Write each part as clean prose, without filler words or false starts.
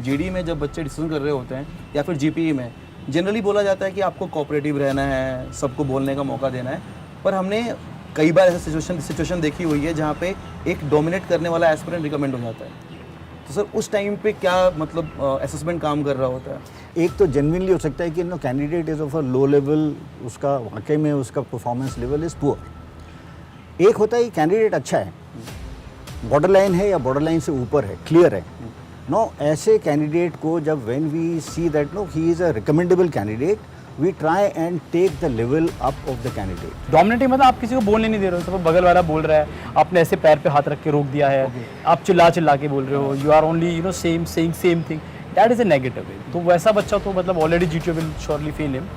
GD में जब बच्चे डिसीजन कर रहे होते हैं या फिर जीपीई में जनरली बोला जाता है कि आपको कोऑपरेटिव रहना है, सबको बोलने का मौका देना है, पर हमने कई बार ऐसा सिचुएशन देखी हुई है जहाँ पे एक डोमिनेट करने वाला एस्पिरेंट रिकमेंड हो जाता है। तो सर उस टाइम पे क्या मतलब असेसमेंट काम कर रहा होता है? एक तो जेन्युइनली हो सकता है कि no candidate is of a low level, उसका वाकई में उसका परफॉर्मेंस लेवल इज़ पुअर। एक होता है कि कैंडिडेट अच्छा है, बॉर्डर लाइन है या बॉर्डर लाइन से ऊपर है, क्लियर है। नो ऐसे कैंडिडेट को जब when we see that no he is a recommendable candidate, we try and take the level up of the candidate. Dominating मतलब आप किसी को बोलने नहीं दे रहे हो, सपोज बगल वाला बोल रहा है, आपने ऐसे पैर पे हाथ रख के रोक दिया है, आप चिल्ला चिल्ला के बोल रहे हो, you are only you know saying same thing, that is a negative way. तो वैसा बच्चा तो मतलब already GTO will surely fail him,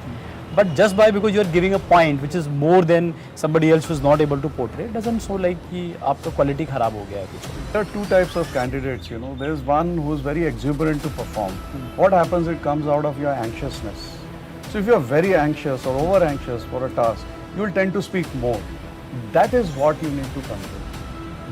but just by because you are giving a point which is more than somebody else who is not able to portray, doesn't show like कि आपका quality खराब हो गया है कुछ। There are two types of candidates, you know. There is one who is very exuberant to perform. What happens, it comes out of your anxiousness. So if you are very anxious or over anxious for a task, you will tend to speak more. That is what you need to control.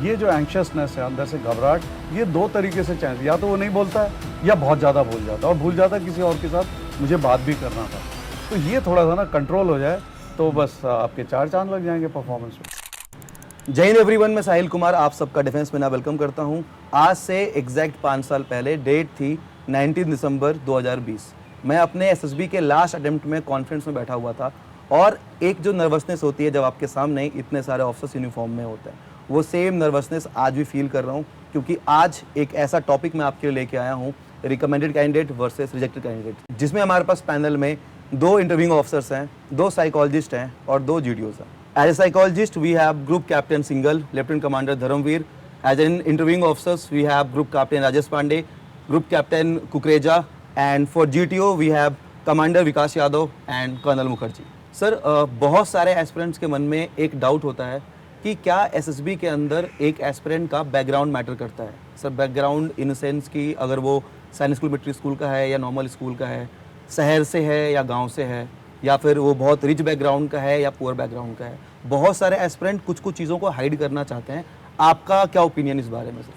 ये जो anxiousness है, अंदर से घबराहट, ये दो तरीके से चांस, या तो वो नहीं बोलता है या बहुत ज़्यादा बोल जाता है और भूल जाता है किसी और के साथ मुझे बात भी करना था। तो ये थोड़ा सा ना कंट्रोल हो जाए तो बस आपके चार चांद लग जाएंगे परफॉर्मेंस में। जय हिंद एवरीवन, मैं साहिल कुमार आप सबका डिफेंस में ना वेलकम करता हूं। आज से एग्जैक्ट 5 साल पहले डेट थी 19 दिसंबर 2020। मैं अपने एसएसबी के लास्ट अटेम्प्ट में कॉन्फ्रेंस में बैठा हुआ था और एक जो नर्वसनेस होती है जब आपके सामने इतने सारे ऑफिसर्स यूनिफॉर्म में होते हैं, वो सेम नर्वसनेस आज भी फील कर रहा हूँ, क्योंकि आज एक ऐसा टॉपिक मैं आपके लिए लेके आया हूँ, recommended candidate versus rejected candidate, जिसमें हमारे पास पैनल में 2 इंटरव्यूइंग ऑफिसर्स हैं, 2 साइकोलॉजिस्ट हैं और 2 जीडीओज हैं। As a psychologist, we have Group Captain Singhal, Lieutenant Commander Dharamveer. As an interviewing officers, we have Group Captain Rajesh Pandey, Group Captain Kukreja, and for GTO we have Commander Vikas Yadav and Colonel Mukherjee. Sir बहुत सारे aspirants के मन में एक doubt होता है कि क्या एसएसबी के अंदर एक एस्पिरेंट का बैकग्राउंड मैटर करता है। सर बैकग्राउंड इन सेंस कि अगर वो सैनिक स्कूल, मिलिट्री स्कूल का है या नॉर्मल स्कूल का है, शहर से है या गाँव से है, या फिर वो बहुत रिच बैकग्राउंड का है या पुअर बैकग्राउंड का है। बहुत सारे एस्पिरेंट कुछ चीज़ों को हाइड करना चाहते हैं, आपका क्या ओपिनियन इस बारे में सर?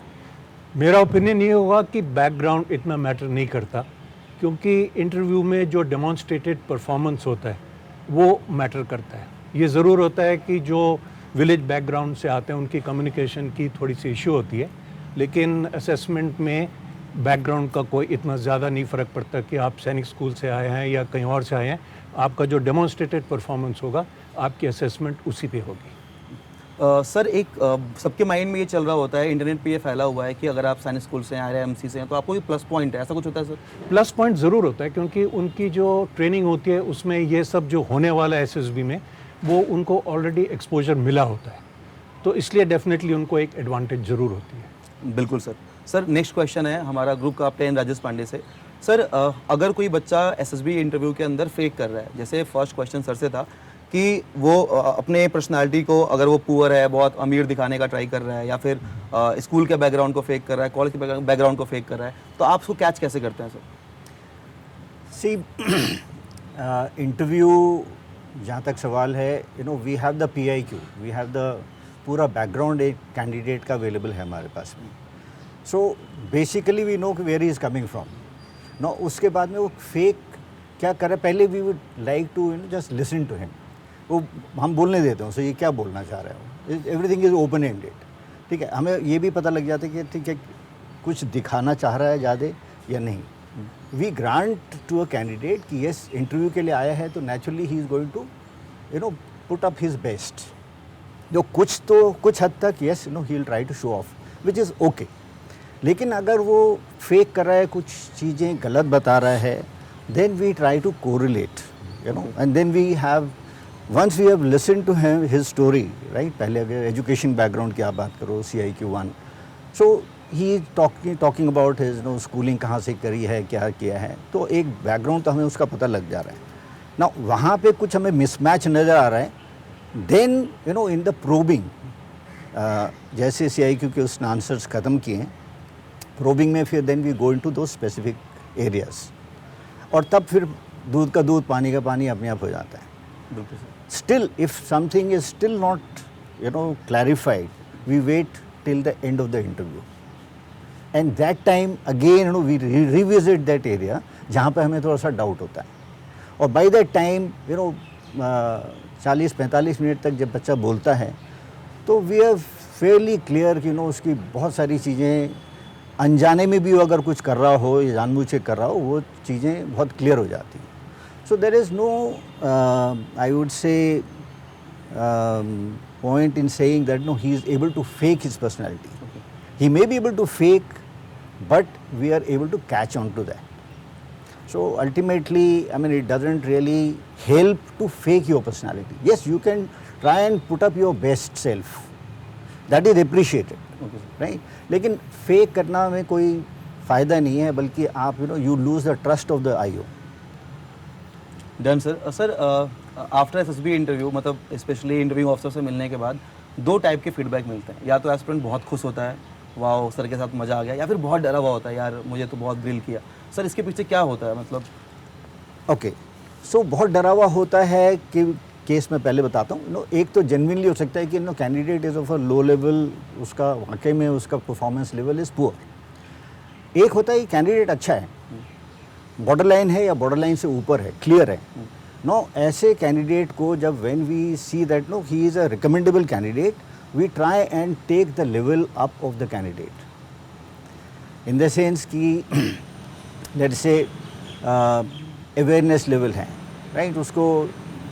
मेरा ओपिनियन ये होगा कि बैकग्राउंड इतना मैटर नहीं करता, क्योंकि इंटरव्यू में जो डेमोन्स्ट्रेटेड परफॉर्मेंस होता है वो मैटर करता है। ये ज़रूर होता है कि जो विलेज बैकग्राउंड से आते हैं उनकी कम्युनिकेशन की थोड़ी सी इशू होती है, लेकिन असेसमेंट में बैकग्राउंड का कोई इतना ज़्यादा नहीं फ़र्क पड़ता कि आप सैनिक स्कूल से आए हैं या कहीं और से आए हैं। आपका जो डेमोन्स्ट्रेटेड परफॉर्मेंस होगा, आपकी असेसमेंट उसी पे होगी। सर एक सबके माइंड में ये चल रहा होता है, इंटरनेट पे ये फैला हुआ है कि अगर आप सैनिक स्कूल से आ रहे हैं, एमसी से हैं, तो आपको ये प्लस पॉइंट है, ऐसा कुछ होता है सर? प्लस पॉइंट ज़रूर होता है, क्योंकि उनकी जो ट्रेनिंग होती है उसमें ये सब जो होने वाला है एसएसबी में, वो उनको ऑलरेडी एक्सपोजर मिला होता है, तो इसलिए डेफिनेटली उनको एक एडवांटेज ज़रूर होती है। बिल्कुल सर। सर नेक्स्ट क्वेश्चन है हमारा ग्रुप कैप्टन राजेश पांडे से। सर अगर कोई बच्चा एसएसबी इंटरव्यू के अंदर फेक कर रहा है, जैसे फर्स्ट क्वेश्चन सर से था कि वो अपने पर्सनालिटी को, अगर वो पुअर है, बहुत अमीर दिखाने का ट्राई कर रहा है, या फिर स्कूल के बैकग्राउंड को फेक कर रहा है, कॉलेज के बैकग्राउंड को फेक कर रहा है, तो आप उसको कैच कैसे करते हैं सर? सी इंटरव्यू जहाँ तक सवाल है, you know we have the PIQ, we have the पूरा बैकग्राउंड एक कैंडिडेट का अवेलेबल है हमारे पास में। सो बेसिकली वी नो कि where he is coming from. No उसके बाद में वो फेक क्या करे, पहले we would like to just listen to him, वो हम बोलने देते हैं, सो ये क्या बोलना चाह रहे हो, एवरीथिंग इज़ ओपन एंडेड। ठीक है, हमें ये भी पता लग जाता है कि ठीक है कुछ दिखाना चाह रहा है ज़्यादा या नहीं। We grant to a candidate कि यस इंटरव्यू के लिए आया है, तो naturally he is going to you know put up his best. जो कुछ हद तक yes no he will try to show off which is okay. लेकिन अगर वो फेक कर रहा है, कुछ चीज़ें गलत बता रहा है, then we try to correlate, you know, and then we have once we have listen to him his story, right. पहले अगर एजुकेशन बैकग्राउंड की आप बात करो, CIQ 1, so he talking about his no schooling कहाँ से करी है, क्या किया है, तो एक बैकग्राउंड तो हमें उसका पता लग जा रहा है ना। वहाँ पे कुछ हमें मिसमैच नज़र आ रहा है, then you know in the probing, जैसे CIQ के उसने आंसर्स ख़त्म किए हैं, प्रोबिंग में फिर देन वी गो इनटू दो स्पेसिफिक एरियाज, और तब फिर दूध का दूध पानी का पानी अपने आप हो जाता है। Still if something is still not you know clarified, we wait till the end of the interview. And that time again you know we revisit that area जहाँ पे हमें थोड़ा सा डाउट होता है, और by that time you know 40-45 minute तक जब बच्चा बोलता है तो वी आर फेयरली क्लियर कि नो उसकी बहुत सारी चीज़ें अनजाने में भी वो अगर कुछ कर रहा हो या जानबूझ के कर रहा हो वो चीज़ें बहुत क्लियर हो जाती हैं. So there is no I would say point in saying that no, he is able to fake his personality. He may be able to fake, but we are able to catch on to that. So ultimately, I mean, it doesn't really help to fake your personality. Yes, you can try and put up your best self. That is appreciated, right? लेकिन fake करना में कोई फ़ायदा नहीं है, बल्कि आप you lose the trust of the IO. Done sir. Sir after SSB interview, मतलब स्पेशली इंटरव्यू ऑफिसर से मिलने के बाद 2 टाइप के फीडबैक मिलते हैं. या तो एस्पिरेंट बहुत खुश होता है, वाह सर के साथ मज़ा आ गया, या फिर बहुत डरा हुआ होता है, यार मुझे तो बहुत ग्रिल किया. सर इसके पीछे क्या होता है मतलब? ओके, सो बहुत डरा हुआ होता है कि केस में पहले बताता हूँ. नो, एक तो जेन्युइनली हो सकता है कि no candidate is of a low level, उसका वाकई में उसका परफॉर्मेंस लेवल इज़ पुअर. एक होता है कि कैंडिडेट अच्छा है, बॉर्डर लाइन है या बॉर्डर लाइन से ऊपर है, क्लियर है. नो, ऐसे कैंडिडेट को जब when we see that no he is a recommendable candidate, we try and take the level up of the candidate in the sense कि लेट्स से अवेयरनेस लेवल है, right? उसको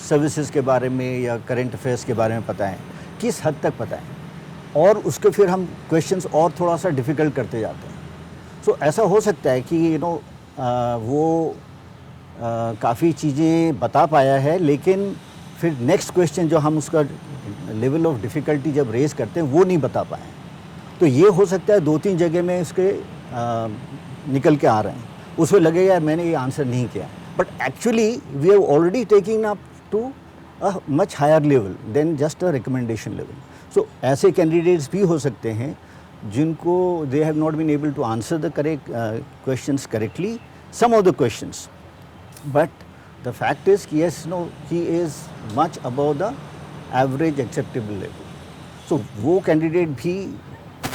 services के बारे में या करंट अफेयर्स के बारे में पता है, किस हद तक पता है, और उसके फिर हम क्वेश्चंस और थोड़ा सा डिफ़िकल्ट करते जाते हैं. सो ऐसा हो सकता है कि वो काफ़ी चीज़ें बता पाया है, लेकिन फिर नेक्स्ट क्वेश्चन जो हम उसका लेवल ऑफ डिफ़िकल्टी जब रेज़ करते हैं वो नहीं बता पाए. तो ये हो सकता है 2-3 जगह में इसके निकल के आ रहे हैं, उसमें लगेगा यार मैंने ये आंसर नहीं किया, but actually we have already taking up to a much higher level than just a recommendation level. So ऐसे कैंडिडेट्स भी हो सकते हैं जिनको they have not been able to answer the correct questions correctly, some of the questions, but the fact is कि yes no he is much above the average acceptable level. So वो candidate भी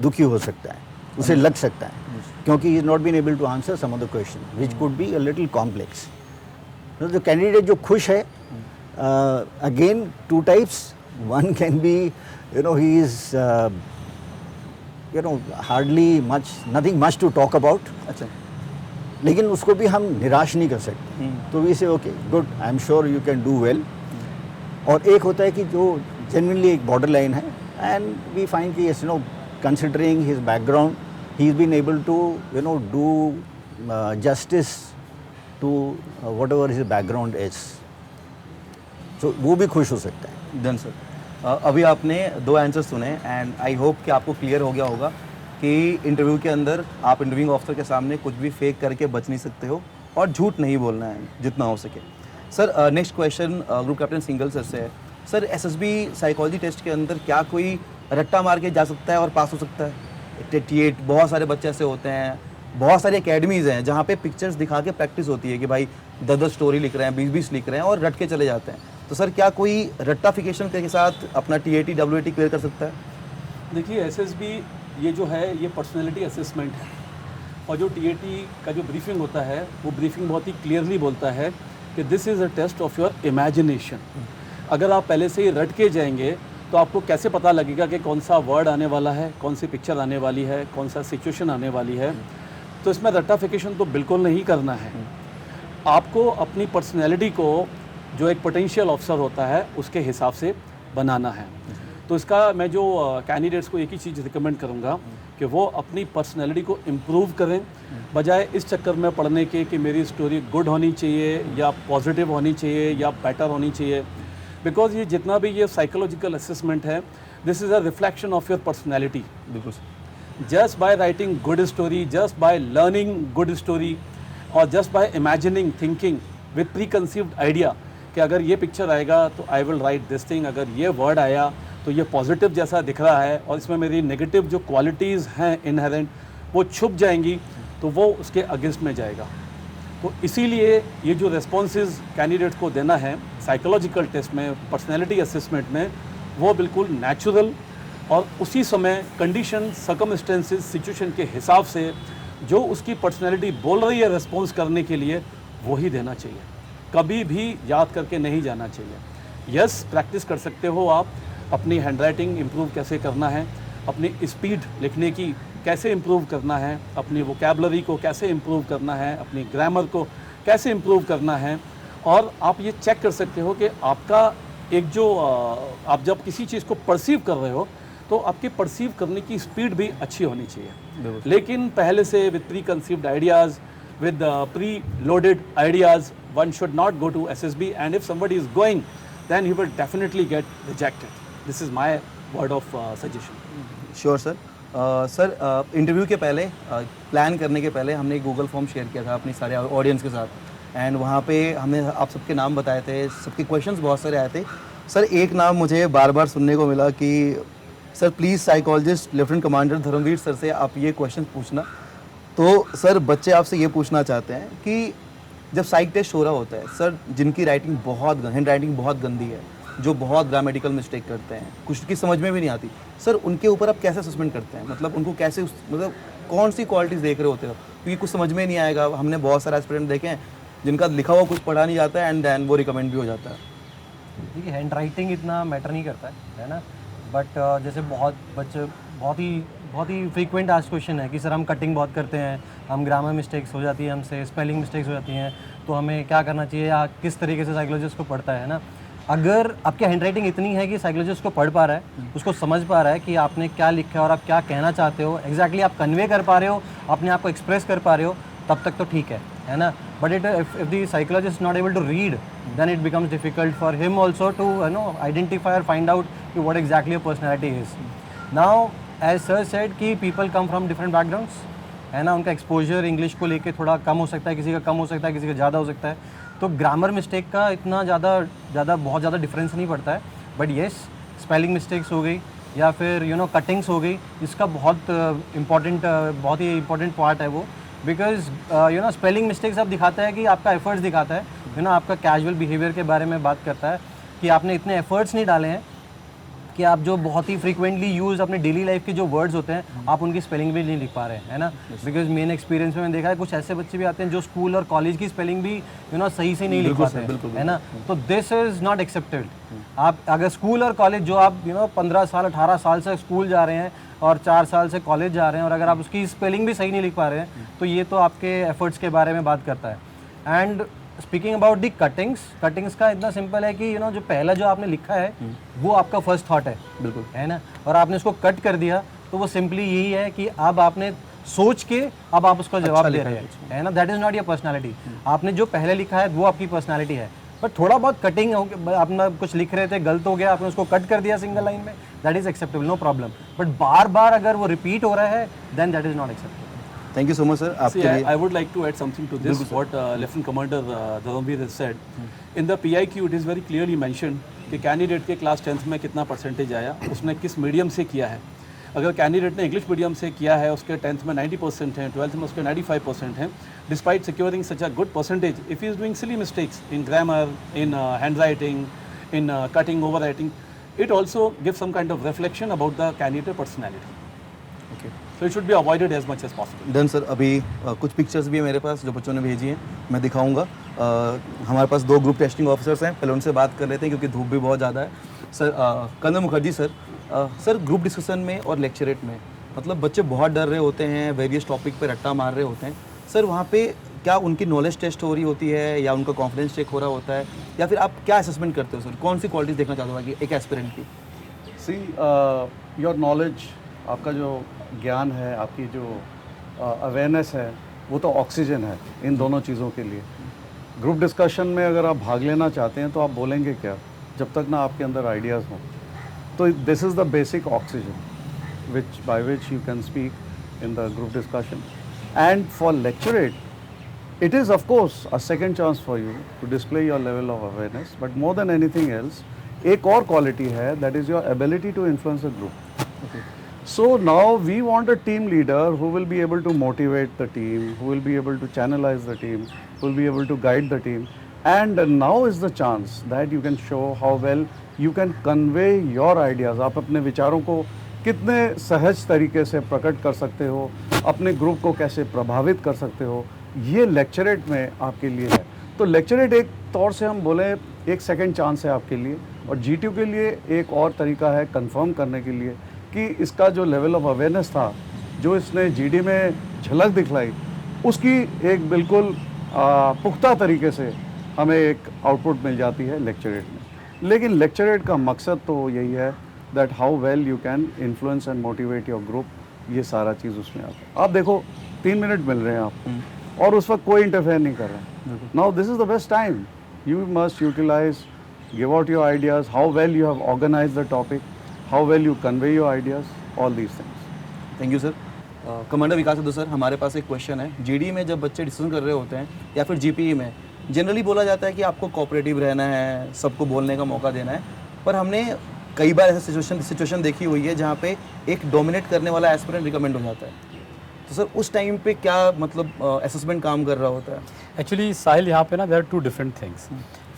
दुखी हो सकता है, उसे लग सकता है, क्योंकि he is not been able to answer some of the question which could be a little complex. जो कैंडिडेट जो खुश है, again 2 types. One can be he is hardly much, nothing much to talk about. अच्छा, लेकिन उसको भी हम निराश नहीं कर सकते. तो we say okay good, I am sure you can do well. और एक होता है कि जो जेन्युइनली एक बॉर्डर लाइन है, एंड वी फाइंड कि yes considering his background he is been able to do justice to whatever his background is. So वो भी खुश हो सकता है. Done sir. अभी आपने 2 आंसर सुने एंड आई होप कि आपको क्लियर हो गया होगा कि इंटरव्यू के अंदर आप इंटरव्यूइंग ऑफिसर के सामने कुछ भी फेक करके बच नहीं सकते हो, और झूठ नहीं बोलना है जितना हो सके. Sir next question group captain single sir से है. सर एसएसबी साइकोलॉजी टेस्ट के अंदर क्या कोई रट्टा मार के जा सकता है और पास हो सकता है? टेट बहुत सारे बच्चे ऐसे होते हैं, बहुत सारी एकेडमीज़ हैं जहाँ पे पिक्चर्स दिखा के प्रैक्टिस होती है कि भाई 10-10 स्टोरी लिख रहे हैं, 20-20 लिख रहे हैं और रट के चले जाते हैं. तो सर क्या कोई रट्टाफिकेशन के साथ अपना टीएटी डब्ल्यूएटी क्लियर कर सकता है? देखिए, एसएसबी ये जो है ये पर्सनैलिटी असेसमेंट है, और जो टीएटी का जो ब्रीफिंग होता है वो ब्रीफिंग बहुत ही क्लियरली बोलता है कि this is a test of your imagination. अगर आप पहले से ही रट के जाएंगे तो आपको कैसे पता लगेगा कि कौन सा वर्ड आने वाला है, कौन सी पिक्चर आने वाली है, कौन सा सिचुएशन आने वाली है. तो इसमें रट्टाफिकेशन तो बिल्कुल नहीं करना है. आपको अपनी पर्सनैलिटी को जो एक पोटेंशियल ऑफिसर होता है उसके हिसाब से बनाना है. तो इसका मैं जो कैंडिडेट्स को एक ही चीज़ रिकमेंड करूँगा कि वो अपनी पर्सनैलिटी को इम्प्रूव करें, बजाय इस चक्कर में पढ़ने के कि मेरी स्टोरी गुड होनी चाहिए या पॉजिटिव होनी चाहिए या बेटर होनी चाहिए. बिकॉज ये जितना भी ये साइकोलॉजिकल असेसमेंट है, this is a reflection of your personality. बिल्कुल. Just by writing good story, just by learning good story, और just by imagining, thinking with preconceived idea कि अगर ये पिक्चर आएगा तो I will write this thing, अगर ये word आया तो ये पॉजिटिव जैसा दिख रहा है और इसमें मेरी नेगेटिव जो क्वालिटीज़ हैं इनहेरेंट वो छुप जाएंगी, तो वो उसके अगेंस्ट में जाएगा. तो इसीलिए ये जो रेस्पॉन्सेज कैंडिडेट्स को देना है साइकोलॉजिकल टेस्ट में, पर्सनैलिटी असेसमेंट में, वो बिल्कुल नेचुरल और उसी समय कंडीशन, सर्कमस्टेंसेस, सिचुएशन के हिसाब से जो उसकी पर्सनैलिटी बोल रही है रिस्पॉन्स करने के लिए, वही देना चाहिए। कभी भी याद करके नहीं जाना चाहिए। यस, प्रैक्टिस कर सकते हो आप, अपनी हैंडराइटिंग इम्प्रूव कैसे करना है, अपनी स्पीड लिखने की कैसे इम्प्रूव करना है, अपनी वोकैबुलरी को कैसे इम्प्रूव करना है, अपनी ग्रामर को कैसे इम्प्रूव करना है। और आप ये चेक कर सकते हो कि आपका एक जो आप जब किसी चीज़ को परसीव कर रहे हो तो आपके परसीव करने की स्पीड भी अच्छी होनी चाहिए। लेकिन पहले से with pre conceived ideas, with pre-loaded ideas, one should not go to SSB, and if somebody is going, then he will definitely get rejected. This is my word of suggestion. Sure sir. Sir interview के पहले plan करने के पहले हमने एक Google form share किया था अपनी सारे ऑडियंस के साथ, एंड वहाँ पे हमने आप सबके नाम बताए थे, सबके क्वेश्चंस बहुत सारे आए थे। सर एक नाम मुझे बार बार सुनने को मिला कि sir please psychologist lieutenant commander Dharmveer sir से आप ये क्वेश्चन पूछना। तो सर बच्चे आपसे ये पूछना चाहते हैं कि जब साइक टेस्ट हो रहा होता है सर, जिनकी राइटिंग हैंड राइटिंग बहुत गंदी है, जो बहुत ग्रामेटिकल मिस्टेक करते हैं, कुछ की समझ में भी नहीं आती, सर उनके ऊपर आप कैसे असेसमेंट करते हैं? मतलब उनको कैसे मतलब कौन सी क्वालिटीज़ देख रहे होते हो? क्योंकि कुछ समझ में नहीं आएगा। हमने बहुत सारे एस्पिरेंट देखे हैं जिनका लिखा हुआ कुछ पढ़ा नहीं जाता है एंड देन वो रिकमेंड भी हो जाता है। देखिए हैंड राइटिंग इतना मैटर नहीं करता है ना, बट जैसे बहुत बच्चे बहुत ही फ्रीक्वेंट आज क्वेश्चन है कि सर हम कटिंग बहुत करते हैं, हम ग्रामर मिस्टेक्स हो जाती है, हमसे स्पेलिंग मिस्टेक्स हो जाती हैं, तो हमें क्या करना चाहिए या किस तरीके से साइकोलॉजिस्ट को पढ़ता है ना। अगर आपकी हैंड राइटिंग इतनी है कि साइकोलॉजिस्ट को पढ़ पा रहा है, उसको समझ पा रहा है कि आपने क्या लिखा है और आप क्या कहना चाहते हो, एग्जैक्टली आप कन्वे कर पा रहे हो, अपने आप को एक्सप्रेस कर पा रहे हो, तब तक तो ठीक है ना। But if the psychologist not able to read, then it becomes difficult for him also to identify और फाइंड आउट कि what exactly your personality is. Now as sir said कि people come from different backgrounds, है ना, उनका exposure English को लेके थोड़ा कम हो सकता है, किसी का कम हो सकता है, किसी का ज़्यादा हो सकता है, तो ग्रामर मिस्टेक का इतना बहुत ज़्यादा डिफरेंस नहीं पड़ता है। बट येस, स्पेलिंग मिस्टेक्स हो गई या फिर कटिंग्स हो गई, इसका बहुत ही इम्पॉर्टेंट पार्ट है वो, बिकॉज स्पेलिंग मिस्टेक्स अब दिखाता है कि आपका एफर्ट्स दिखाता है, आपका कैजुअल बिहेवियर के बारे में बात करता है कि आपने इतने एफर्ट्स नहीं डाले हैं कि आप जो बहुत ही फ्रीक्वेंटली यूज़ अपने डेली लाइफ के जो वर्ड्स होते हैं आप उनकी स्पेलिंग भी नहीं लिख पा रहे हैं, है ना। बिकॉज मेन एक्सपीरियंस में मैंने देखा है कुछ ऐसे बच्चे भी आते हैं जो स्कूल और कॉलेज की स्पेलिंग भी सही से नहीं लिख पाते हैं, है ना। तो दिस इज़ नॉट एक्सेप्टेड। आप अगर स्कूल और कॉलेज जो आप 15 साल 18 साल से स्कूल जा रहे हैं और 4 साल से कॉलेज जा रहे हैं, और अगर आप उसकी स्पेलिंग भी सही नहीं लिख पा रहे हैं, तो ये तो आपके एफर्ट्स के बारे में बात करता है। And speaking about the cuttings का इतना सिंपल है कि जो पहला जो आपने लिखा है वो आपका फर्स्ट थॉट है, बिल्कुल, है ना, और आपने उसको कट कर दिया, तो वो सिंपली यही है कि अब आपने सोच के अब आप उसको जवाब दे रहे हैं, है ना। That is not your personality. आपने जो पहले लिखा है वो आपकी पर्सनैलिटी है, बट थोड़ा बहुत कटिंग हो गया, आपने कुछ लिख रहे थे गलत हो गया, आपने उसको कट कर दिया सिंगल लाइन में, that is acceptable, no problem. But बार बार अगर वो रिपीट हो रहा है then that is not acceptable. Thank you so much sir. See, I would like to add something to this, what Lieutenant Commander Dharmveer has said. In the PIQ, it is very clearly mentioned कि candidate के class 10th में कितना percentage आया, उसने किस medium से किया है। अगर कैंडिडेट ने इंग्लिश मीडियम से किया है, उसके 10th में 90% हैं, 12th में उसके 95% हैं, despite securing such a good percentage, if he is doing silly mistakes in grammar, in hand writing, in cutting, over writing, it also give some kind of reflection about the candidate personality. So it should be avoided as much as possible. Done sir. अभी कुछ pictures भी है मेरे पास जो बच्चों ने भेजी हैं, मैं दिखाऊंगा। हमारे पास 2 ग्रुप टेस्टिंग ऑफिसर्स हैं, पहले उनसे बात कर लेते हैं क्योंकि धूप भी बहुत ज़्यादा है। Sir Kandan Mukherjee sir, sir group discussion में और लेक्चरेट में मतलब बच्चे बहुत डर रहे होते हैं, वेरियस टॉपिक पे रट्टा मार रहे होते हैं, सर वहाँ पे क्या उनकी नॉलेज टेस्ट हो रही होती है या उनका कॉन्फिडेंस चेक हो रहा होता है, या फिर आप क्या असेसमेंट करते हो सर? कौन सी क्वालिटीज़ देखना चाहते हो कि एक एस्पिरेंट की? सी योर नॉलेज, आपका जो ज्ञान है, आपकी जो अवेयरनेस है, वो तो ऑक्सीजन है इन दोनों चीज़ों के लिए। ग्रुप डिस्कशन में अगर आप भाग लेना चाहते हैं तो आप बोलेंगे क्या जब तक ना आपके अंदर आइडियाज़ हों। तो this is the basic oxygen which by which you can speak in the group discussion. And for lecturette it is of course a second chance for you to display your level of awareness, but more than anything else एक और quality है, that is your ability to influence a group. So now we want a team leader who will be able to motivate the team, who will be able to channelize the team, who will be able to guide the team. And now is the chance that you can show how well you can convey your ideas. आप अपने विचारों को कितने सहज तरीके से प्रकट कर सकते हो, अपने ग्रुप को कैसे प्रभावित कर सकते हो, ये लेक्चरेट में आपके लिए है। तो लेक्चरेट एक तौर से हम बोले एक सेकंड चांस है आपके लिए, और GTU के लिए एक और तरीका है कंफर्म करने के लिए कि इसका जो लेवल ऑफ अवेयरनेस था, जो इसने GD में झलक दिखलाई, उसकी एक बिल्कुल पुख्ता तरीके से हमें एक आउटपुट मिल जाती है लेक्चरेट में। लेकिन लेक्चरेट का मकसद तो यही है that how well you can influence and motivate your group, ये सारा चीज़ उसमें आता है। आप देखो 3 मिनट मिल रहे हैं आपको और उस वक्त कोई इंटरफेयर नहीं कर रहा है। Now this is the best time, you must utilize, give out your ideas, how well you have organize the topic, how well you convey your ideas, all these things. Thank you sir. Commander Vikas Sidhu sir, हमारे पास एक question है। GD में जब बच्चे discussion कर रहे होते हैं या फिर GPE में जनरली बोला जाता है कि आपको कोऑपरेटिव रहना है, सबको बोलने का मौका देना है, पर हमने कई बार ऐसा सिचुएशन देखी हुई है जहाँ पे एक डोमिनेट करने वाला एस्पिरेंट रिकमेंड हो जाता है। तो सर उस टाइम पे क्या मतलब असेसमेंट काम कर रहा होता है? एक्चुअली साहिल, यहाँ पे ना there are two different things.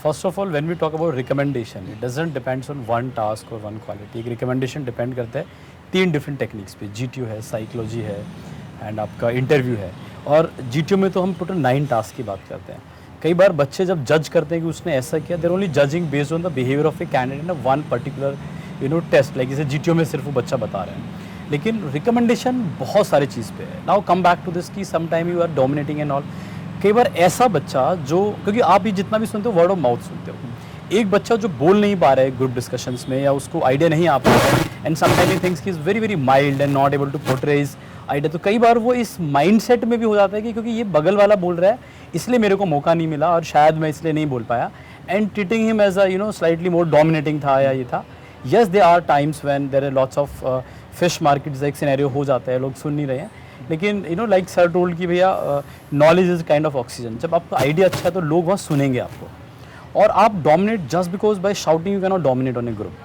First of all when we talk about recommendation, it doesn't depends on one task और वन क्वालिटी। एक रिकमेंडेशन डिपेंड करता है 3 डिफरेंट टेक्निक्स पे। GTU है, साइकोलॉजी है एंड आपका इंटरव्यू है। और GTU में तो हम टोटल 9 टास्क की बात करते हैं। कई बार बच्चे जब जज करते हैं कि उसने ऐसा किया, they're only judging based on the behaviour of a candidate in one particular test, like जैसे GTU में सिर्फ वो बच्चा बता रहे हैं। लेकिन रिकमेंडेशन बहुत सारे चीज़ पे है। Now come back to this कि some time you are dominating and all. कई बार ऐसा बच्चा जो, क्योंकि आप ये जितना भी सुनते हो वर्ड ऑफ माउथ सुनते हो, एक बच्चा जो बोल नहीं पा रहा है ग्रुप डिस्कशंस में या उसको आइडिया नहीं आ पा रहा है and sometime he thinks he is very very mild and not able to portray his idea, तो कई बार वो इस माइंडसेट में भी हो जाता है कि क्योंकि ये बगल वाला बोल रहा है इसलिए मेरे को मौका नहीं मिला और शायद मैं इसलिए नहीं बोल पाया, and treating him as a slightly more dominating था या ये था। Yes, there are times when there are lots of fish markets, एक सिनेरियो हो जाता है, लोग सुन नहीं रहे हैं, लेकिन लाइक सर टोल्ड कि भैया knowledge is kind of oxygen. जब आपका आइडिया अच्छा है तो लोग वहाँ सुनेंगे आपको, और आप dominate just because by shouting you can not dominate on A group.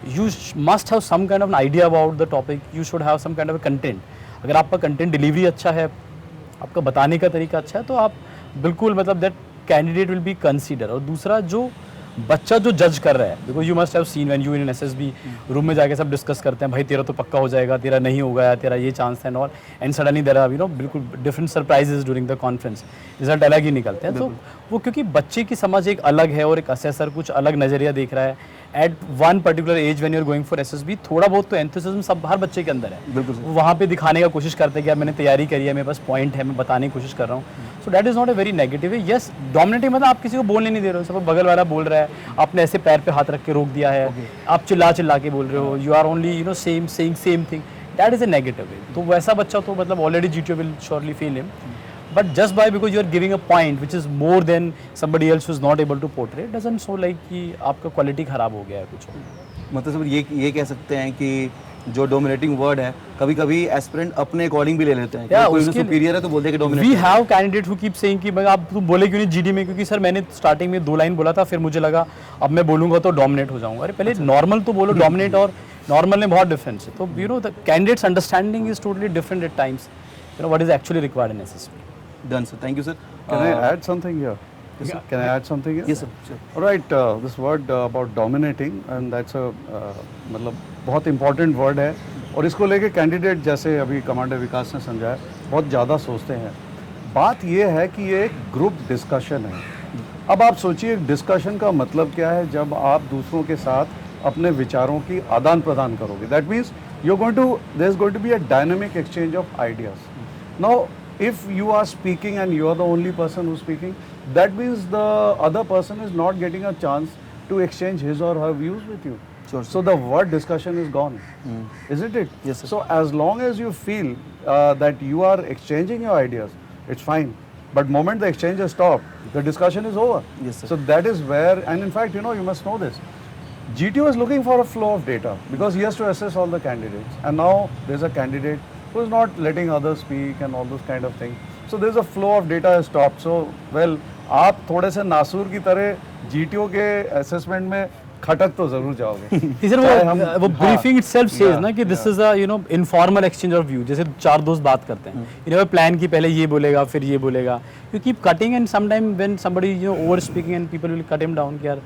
You must have some kind of an idea about the topic. You should have some kind of a content. अगर आपका content delivery अच्छा है, आपका बताने का तरीका अच्छा है, तो आप बिल्कुल मतलब that candidate will be consider. और दूसरा, जो बच्चा जो जज कर रहा है, because you must have seen when you in an SSB room में जाके सब डिस्कस करते हैं, भाई तेरा तो पक्का हो जाएगा, तेरा नहीं होगा, या तेरा ये चांस है and all, and suddenly there are बिल्कुल different surprises during the conference, result अलग ही निकलते हैं। तो वो क्योंकि बच्चे की समझ एक अलग है और एक असेसर कुछ अलग नज़रिया देख रहा है at one particular age when you are going for SSB, थोड़ा बहुत तो एंथुसिज्म सब हर बच्चे के अंदर है। बिल्कुल वो वहाँ पे दिखाने का कोशिश करते हैं कि यार मैंने तैयारी करी है, मेरे पास पॉइंट है, मैं बताने की कोशिश कर रहा हूँ। So that is not a very negative. Yes, dominating मतलब आप किसी को बोलने नहीं दे रहे हो, सब बगल वाला बोल रहा है, आपने ऐसे पैर पे हाथ रख के रोक दिया है, आप चिल्ला चिल्ला के बोल रहे हो, you are only same saying same thing, that is a negative way. तो वैसा बच्चा तो मतलब already GTU will surely feel him, but just by because you are giving a point which is more than somebody else who is not able to portray, doesn't show like कि आपका quality ख़राब हो गया है कुछ। मतलब sir ये कह सकते हैं कि जो डोमिनेटिंग वर्ड है कभी कभी एस्पिरेंट अपने अकॉर्डिंग भी ले लेते हैं। Yeah, कोई उसके सुपीरियर है तो बोलते हैं कि dominate. We have candidate who keep saying कि भाई आप तुम बोले क्यों नहीं GD में, क्योंकि सर मैंने स्टार्टिंग में 2 लाइन बोला था, फिर मुझे लगा अब मैं बोलूँगा तो डोमिनेट हो जाऊँगा। अरे पहले नॉर्मल तो बोलो, डोमिनेट और नॉर्मल में बहुत डिफरेंस है। तो the candidates understanding is totally different at times, what is actually required in SSB। Done, sir. Thank you, sir. Can I add something here? Yes, sir. Can I add something here? Yes, sir. Sure. All right, this word about dominating, and that's a मतलब बहुत important word है, और इसको लेके candidate जैसे अभी commander विकास ने समझाया बहुत ज़्यादा सोचते हैं। बात ये है कि ये एक ग्रुप डिस्कशन है। अब आप सोचिए डिस्कशन का मतलब क्या है, जब आप दूसरों के साथ अपने विचारों की आदान प्रदान करोगे, that means there is going to be a dynamic exchange of ideas. Now if you are speaking and you are the only person who's speaking, that means the other person is not getting a chance to exchange his or her views with you. Sure. So the word discussion is gone, isn't it? Yes, sir. So as long as you feel that you are exchanging your ideas, it's fine. But moment the exchange is stopped, the discussion is over. Yes, sir. So that is where, and in fact, you must know this. GTU is looking for a flow of data because he has to assess all the candidates. And now there's a candidate who is not letting others speak and all those kind of things. So there's a flow of data has stopped. So, well, आप थोड़े से नासूर की तरह GTU के assessment में खटक तो जरूर जाओगे। सर वो ब्रीफिंग इटसेल्फ सेज ना कि this is a informal exchange of view, जैसे 4 दोस्त बात करते हैं, प्लान की पहले ये बोलेगा फिर ये बोलेगा, you keep cutting and some time when somebody over speaking and people will cut him down कि यार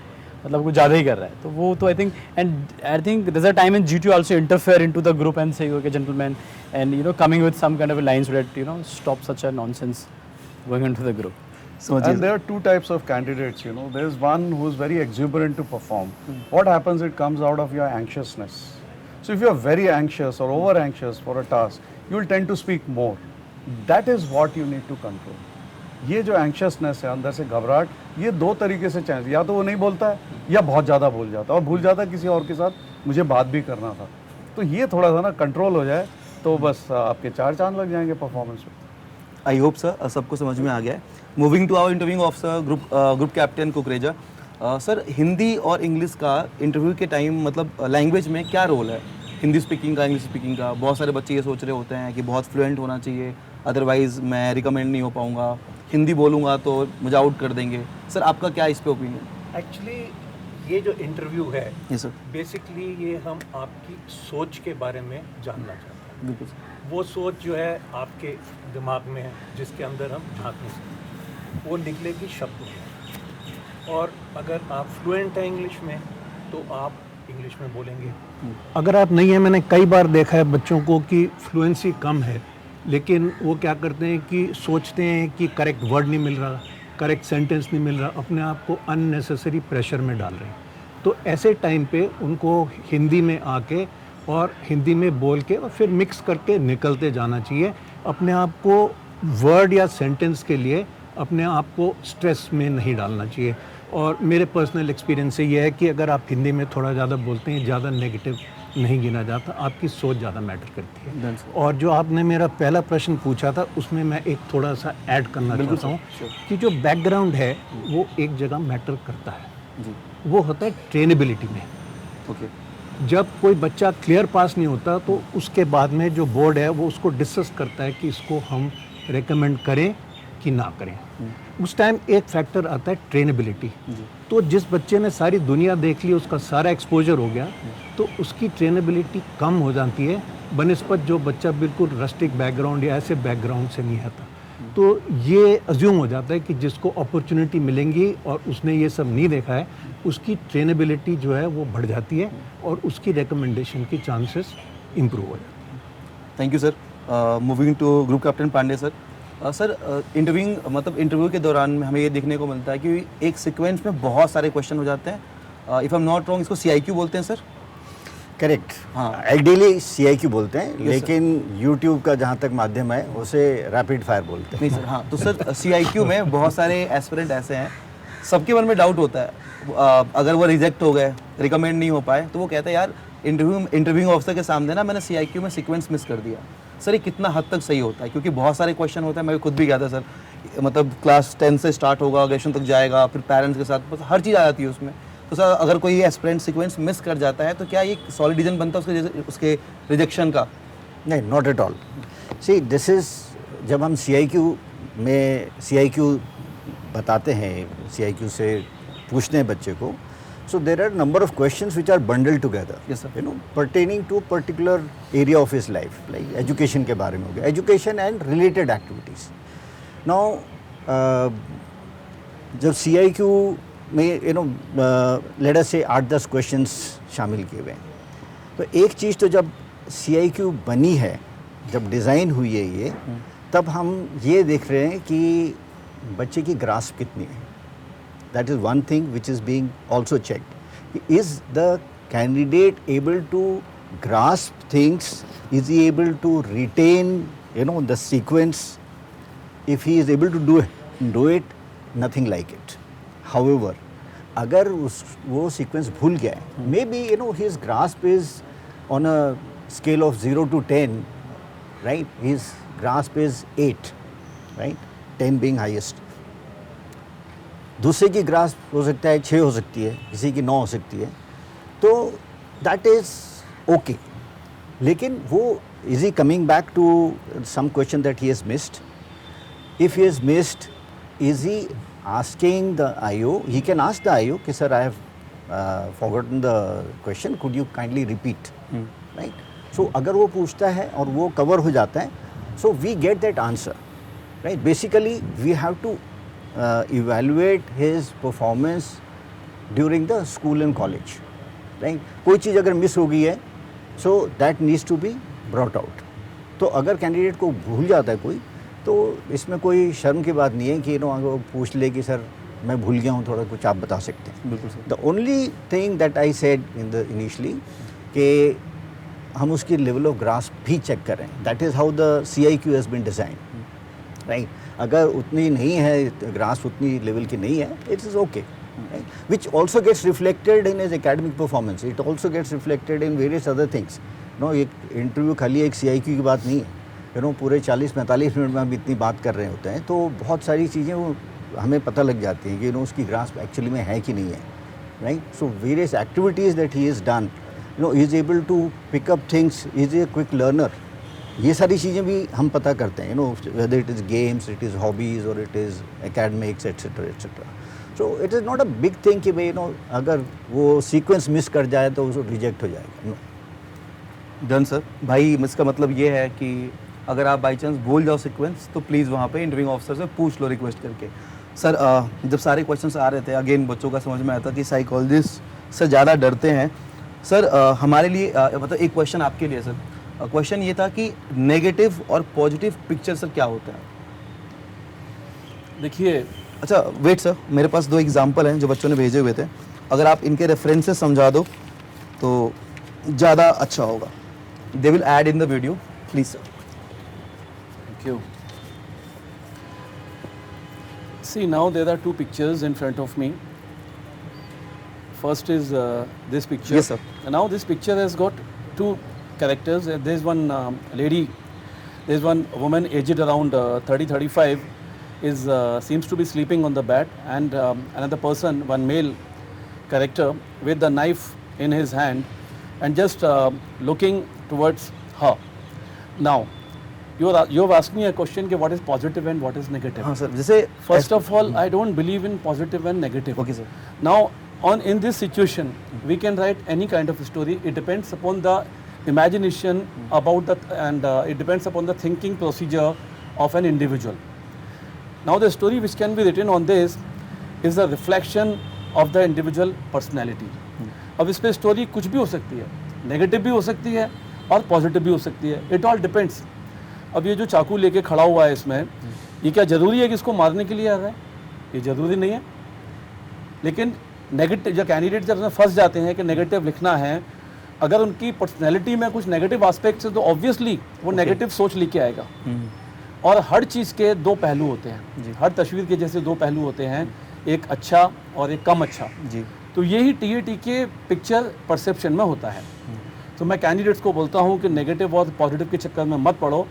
मतलब कुछ ज़्यादा ही कर रहा है, तो वो तो I think there is a time in GTU also interfere into the group and say okay gentleman and you know coming with some kind of lines that you know stop such a nonsense going into the group. And there are two types of candidates, you know. There's one who's very exuberant to perform. What happens, it comes out of your anxiousness. So if you're very anxious or over anxious for a task, you'll tend to speak more. That is what you need to control. ये जो anxiousness है, अंदर से घबराहट, ये दो तरीके से चैंस, या तो वो नहीं बोलता है या बहुत ज़्यादा बोल जाता है और भूल जाता है किसी और के साथ मुझे बात भी करना था. तो ये थोड़ा सा ना कंट्रोल हो जाए तो बस आपके 4 चांद लग जाएंगे परफॉर्मेंस में. आई होप सर सबको समझ में आ गया है. Moving to our interviewing officer group captain Kukreja. Sir Hindi और इंग्लिश का इंटरव्यू के टाइम मतलब लैंग्वेज में क्या रोल है, हिंदी स्पीकिंग का, इंग्लिश स्पीकिंग का? बहुत सारे बच्चे ये सोच रहे होते हैं कि बहुत फ्लुएंट होना चाहिए, अदरवाइज़ मैं रिकमेंड नहीं हो पाऊँगा, हिंदी बोलूँगा तो मुझे आउट कर देंगे. सर आपका क्या इस पे ओपिनियन? एक्चुअली ये जो इंटरव्यू है जी सर. बेसिकली ये हम आपकी सोच के बारे में जानना चाहते हैं. बिल्कुल. वो सोच जो है आपके दिमाग में है, जिसके अंदर हम झांक नहीं सकते, वो निकलेगी शब्द में. और अगर आप फ्लुएंट हैं इंग्लिश में तो आप इंग्लिश में बोलेंगे. अगर आप नहीं हैं, मैंने कई बार देखा है बच्चों को कि फ्लुएंसी कम है लेकिन वो क्या करते हैं कि सोचते हैं कि करेक्ट वर्ड नहीं मिल रहा, करेक्ट सेंटेंस नहीं मिल रहा, अपने आप को अननेसेसरी प्रेशर में डाल रहे हैं. तो ऐसे टाइम पे उनको हिंदी में आके और हिंदी में बोल के और फिर मिक्स करके निकलते जाना चाहिए. अपने आप को वर्ड या सेंटेंस के लिए अपने आप को स्ट्रेस में नहीं डालना चाहिए. और मेरे पर्सनल एक्सपीरियंस से ये है कि अगर आप हिंदी में थोड़ा ज़्यादा बोलते हैं, ज़्यादा नेगेटिव नहीं गिना जाता, आपकी सोच ज़्यादा मैटर करती है. और जो आपने मेरा पहला प्रश्न पूछा था उसमें मैं एक थोड़ा सा ऐड करना चाहता हूँ कि जो बैकग्राउंड है वो एक जगह मैटर करता है. वो होता है ट्रेनेबिलिटी में. ओके. जब कोई बच्चा क्लियर पास नहीं होता तो उसके बाद में जो बोर्ड है वो उसको डिस्कस करता है कि इसको हम रेकमेंड करें कि ना करें. उस टाइम एक फैक्टर आता है ट्रेनेबिलिटी. तो जिस बच्चे ने सारी दुनिया देख ली, उसका सारा एक्सपोजर हो गया, तो उसकी ट्रेनेबिलिटी कम हो जाती है बनिस्बत जो बच्चा बिल्कुल रस्टिक बैकग्राउंड या ऐसे बैकग्राउंड से नहीं आता. तो ये अज्यूम हो जाता है कि जिसको अपॉर्चुनिटी मिलेंगी और उसने ये सब नहीं देखा है, उसकी ट्रेनेबिलिटी जो है वो बढ़ जाती है और उसकी रिकमेंडेशन की चांसेस इम्प्रूव हो जाते हैं. Thank you sir. Moving to group captain Pandey sir. Sir interview के दौरान में हमें ये देखने को मिलता है कि एक सीक्वेंस में बहुत सारे क्वेश्चन हो जाते हैं. If I am not wrong इसको CIQ बोलते हैं सर. करेक्ट. हाँ. आइडियली CIQ बोलते हैं लेकिन YouTube का जहाँ तक माध्यम है उसे रैपिड फायर बोलते हैं. नहीं सर. हाँ तो सर CIQ में बहुत सारे एस्पिरेंट ऐसे हैं, सबके मन में डाउट होता है. अगर वो रिजेक्ट हो गए, रिकमेंड नहीं हो पाए, तो वो कहते हैं यार इंटरव्यूइंग ऑफिसर के सामने ना मैंने CIQ में सीक्वेंस मिस कर दिया. सर ये कितना हद तक सही होता है? क्योंकि बहुत सारे क्वेश्चन होते हैं, मैं खुद भी गया था सर. मतलब क्लास 10 से स्टार्ट होगा, ग्रेजुएशन तक जाएगा, फिर पेरेंट्स के साथ हर चीज़ आ जाती है उसमें. तो सर अगर कोई एस्पिरेंट सीक्वेंस मिस कर जाता है तो क्या ये सॉलिड रीजन बनता है उसके रिजेक्शन का? नहीं, not at all. See this is, जब हम CIQ बताते हैं, CIQ से पूछते हैं बच्चे को, so there are number of questions which are bundled together. Yes, sir. You know, pertaining to particular area of his life, like education के बारे में हो गया, education and related activities. Now जब CIQ में let us say 8-10 questions शामिल किए हुए हैं, तो एक चीज़ तो जब CIQ बनी है, जब डिज़ाइन हुई है ये, तब हम ये देख रहे हैं कि बच्चे की ग्रास्प कितनी है. That is one thing which is being also checked. Is the candidate able to grasp things? Is he able to retain, the sequence? If he is able to do it, nothing like it. However, अगर वो sequence भूल गया है, maybe his grasp is on a scale of 0 to 10, right? His grasp is 8, right? 10 being highest. दूसरे की grasp हो सकता है 6 हो सकती है, किसी की 9 हो सकती है, तो दैट इज़ ओके. लेकिन वो is he coming back to some question that he has missed? If he has missed, is he asking the IO? He can ask the IO कि sir I have forgotten the question, could you kindly repeat, right? So अगर वो पूछता है और वो cover हो जाता है, so we get that answer, right? Basically we have to evaluate his performance during the school and college, right. कोई चीज़ अगर मिस हो गई है, so that needs to be brought out. तो अगर कैंडिडेट को भूल जाता है कोई, तो इसमें कोई शर्म की बात नहीं है कि अगर वो पूछ ले कि सर मैं भूल गया हूँ, थोड़ा कुछ आप बता सकते हैं. बिल्कुल sir. The only thing that I said in the initially कि हम उसकी लेवल ऑफ ग्रास्प भी चेक करें. That is how the CIQ has been design, right. अगर उतनी नहीं है ग्रास्प, उतनी लेवल की नहीं है, it is okay, which also gets reflected in his academic performance. It also gets reflected in various other things. No, एक interview खाली एक CIQ की बात नहीं है. पूरे 40-45 मिनट में हम इतनी बात कर रहे होते हैं, तो बहुत सारी चीज़ें वो हमें पता लग जाती हैं कि उसकी ग्रास्प एक्चुअली में है कि नहीं है, right. So various activities that he is done, he is able to pick up things, is a quick learner. ये सारी चीज़ें भी हम पता करते हैं, whether it is games, it is hobbies और it is academics etcetera etcetera. So it is not a big thing कि भाई अगर वो सीक्वेंस मिस कर जाए तो उसको रिजेक्ट हो जाएगा. Done sir. भाई इसका मतलब ये है कि अगर आप बाई चांस भूल जाओ सीक्वेंस, तो प्लीज़ वहाँ पे इंटरव्यूइंग ऑफिसर से पूछ लो रिक्वेस्ट करके. सर जब सारे क्वेश्चंस आ रहे थे, अगेन बच्चों का समझ में आता कि साइकोलॉजिस्ट से ज़्यादा डरते हैं. सर हमारे लिए मतलब एक क्वेश्चन आपके लिए सर. क्वेश्चन ये था कि नेगेटिव और पॉजिटिव पिक्चर सर क्या होता है? देखिए, अच्छा वेट सर, मेरे पास 2 एग्जाम्पल हैं जो बच्चों ने भेजे हुए थे. अगर आप इनके रेफरेंसेस समझा दो तो ज़्यादा अच्छा होगा. They will add in the video, please sir. thank you. See, now there are 2 pictures in front of me. First is this picture. Yes, sir. And now this picture has got 2 characters. There's one lady, there's one woman aged around 30-35 is seems to be sleeping on the bed, and another person, one male character with the knife in his hand and just looking towards her. Now you've asked me a question कि what is positive and what is negative. हाँ sir, जैसे First of all, I don't believe in positive and negative. Okay, sir. Now, in this situation, we can write any kind of story. It depends upon the imagination about that, and it depends upon the thinking procedure of an individual. Now, the story which can be written on this is a reflection of the individual personality. अब इस पे story कुछ भी हो सकती है, negative भी हो सकती है और पॉजिटिव भी हो सकती है. It all depends. अब ये जो चाकू लेके खड़ा हुआ है इसमें, ये क्या ज़रूरी है कि इसको मारने के लिए आ रहा है? ये ज़रूरी नहीं है. लेकिन नेगेटिव जो कैंडिडेट जब उसमें फंस जाते हैं कि नेगेटिव लिखना है, अगर उनकी पर्सनैलिटी में कुछ नेगेटिव आस्पेक्ट्स है तो ऑब्वियसली वो नेगेटिव सोच लेके आएगा. और हर चीज़ के 2 पहलू होते हैं. हर तस्वीर के जैसे 2 पहलू होते हैं, एक अच्छा और एक कम अच्छा. जी. तो यही TAT के पिक्चर परसेप्शन में होता है. तो मैं कैंडिडेट्स को बोलता हूँ कि नेगेटिव और पॉजिटिव के चक्कर में मत पड़ो.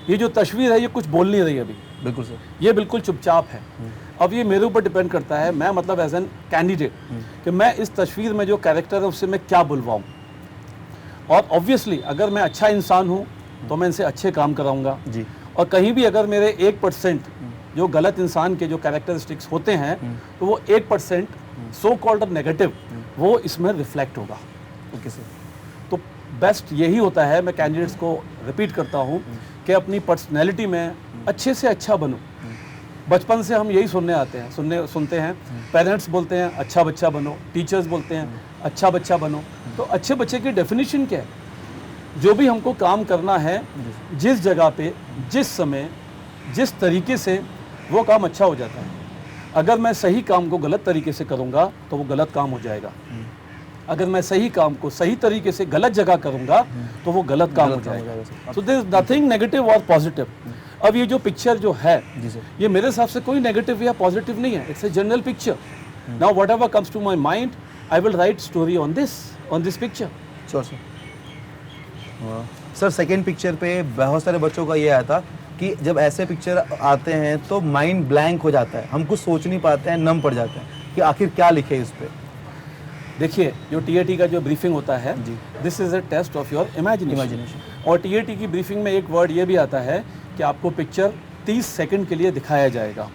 ये जो तस्वीर है ये कुछ बोल नहीं रही अभी. बिल्कुल सर. ये बिल्कुल चुपचाप है. अब ये मेरे ऊपर डिपेंड करता है, मैं मतलब एज एन कैंडिडेट, कि मैं इस तस्वीर में जो कैरेक्टर है उससे मैं क्या बुलवाऊँ. और ऑब्वियसली अगर मैं अच्छा इंसान हूँ तो मैं इनसे अच्छे काम कराऊंगा. जी. और कहीं भी अगर मेरे 1% जो गलत इंसान के जो कैरेक्टरिस्टिक्स होते हैं, तो वो 1% सो कॉल्ड नेगेटिव वो इसमें रिफ्लेक्ट होगा. Okay sir. तो बेस्ट यही होता है, मैं कैंडिडेट्स को रिपीट करता हूँ कि अपनी पर्सनैलिटी में अच्छे से अच्छा बनो. बचपन से हम यही सुनते हैं. पेरेंट्स बोलते हैं अच्छा बच्चा बनो, टीचर्स बोलते हैं अच्छा बच्चा बनो. तो अच्छे बच्चे की डेफिनेशन क्या है? जो भी हमको काम करना है, जिस जगह पे, जिस समय, जिस तरीके से, वो काम अच्छा हो जाता है. अगर मैं सही काम को गलत तरीके से करूँगा तो वो गलत काम हो जाएगा. अगर मैं सही काम को सही तरीके से गलत जगह करूँगा तो वो गलत काम हो जाएगा. So there is nothing negative और पॉजिटिव. अब ये जो पिक्चर जो है, ये मेरे हिसाब से कोई नेगेटिव या पॉजिटिव नहीं है. It's a general picture. Now whatever comes to my mind, I will write story on this picture. Sure sir. Sir second picture पे बहुत सारे बच्चों का ये आया था कि जब ऐसे पिक्चर आते हैं तो माइंड ब्लैंक हो जाता है, हम कुछ सोच नहीं पाते हैं, नम पड़ जाते हैं कि आखिर क्या लिखे इस पे. देखिए, जो TAT का जो ब्रीफिंग होता है, this is a test of your imagination. और TAT की ब्रीफिंग में एक वर्ड ये भी आता है कि आपको पिक्चर 30 सेकंड के लिए दिखाया जाएगा.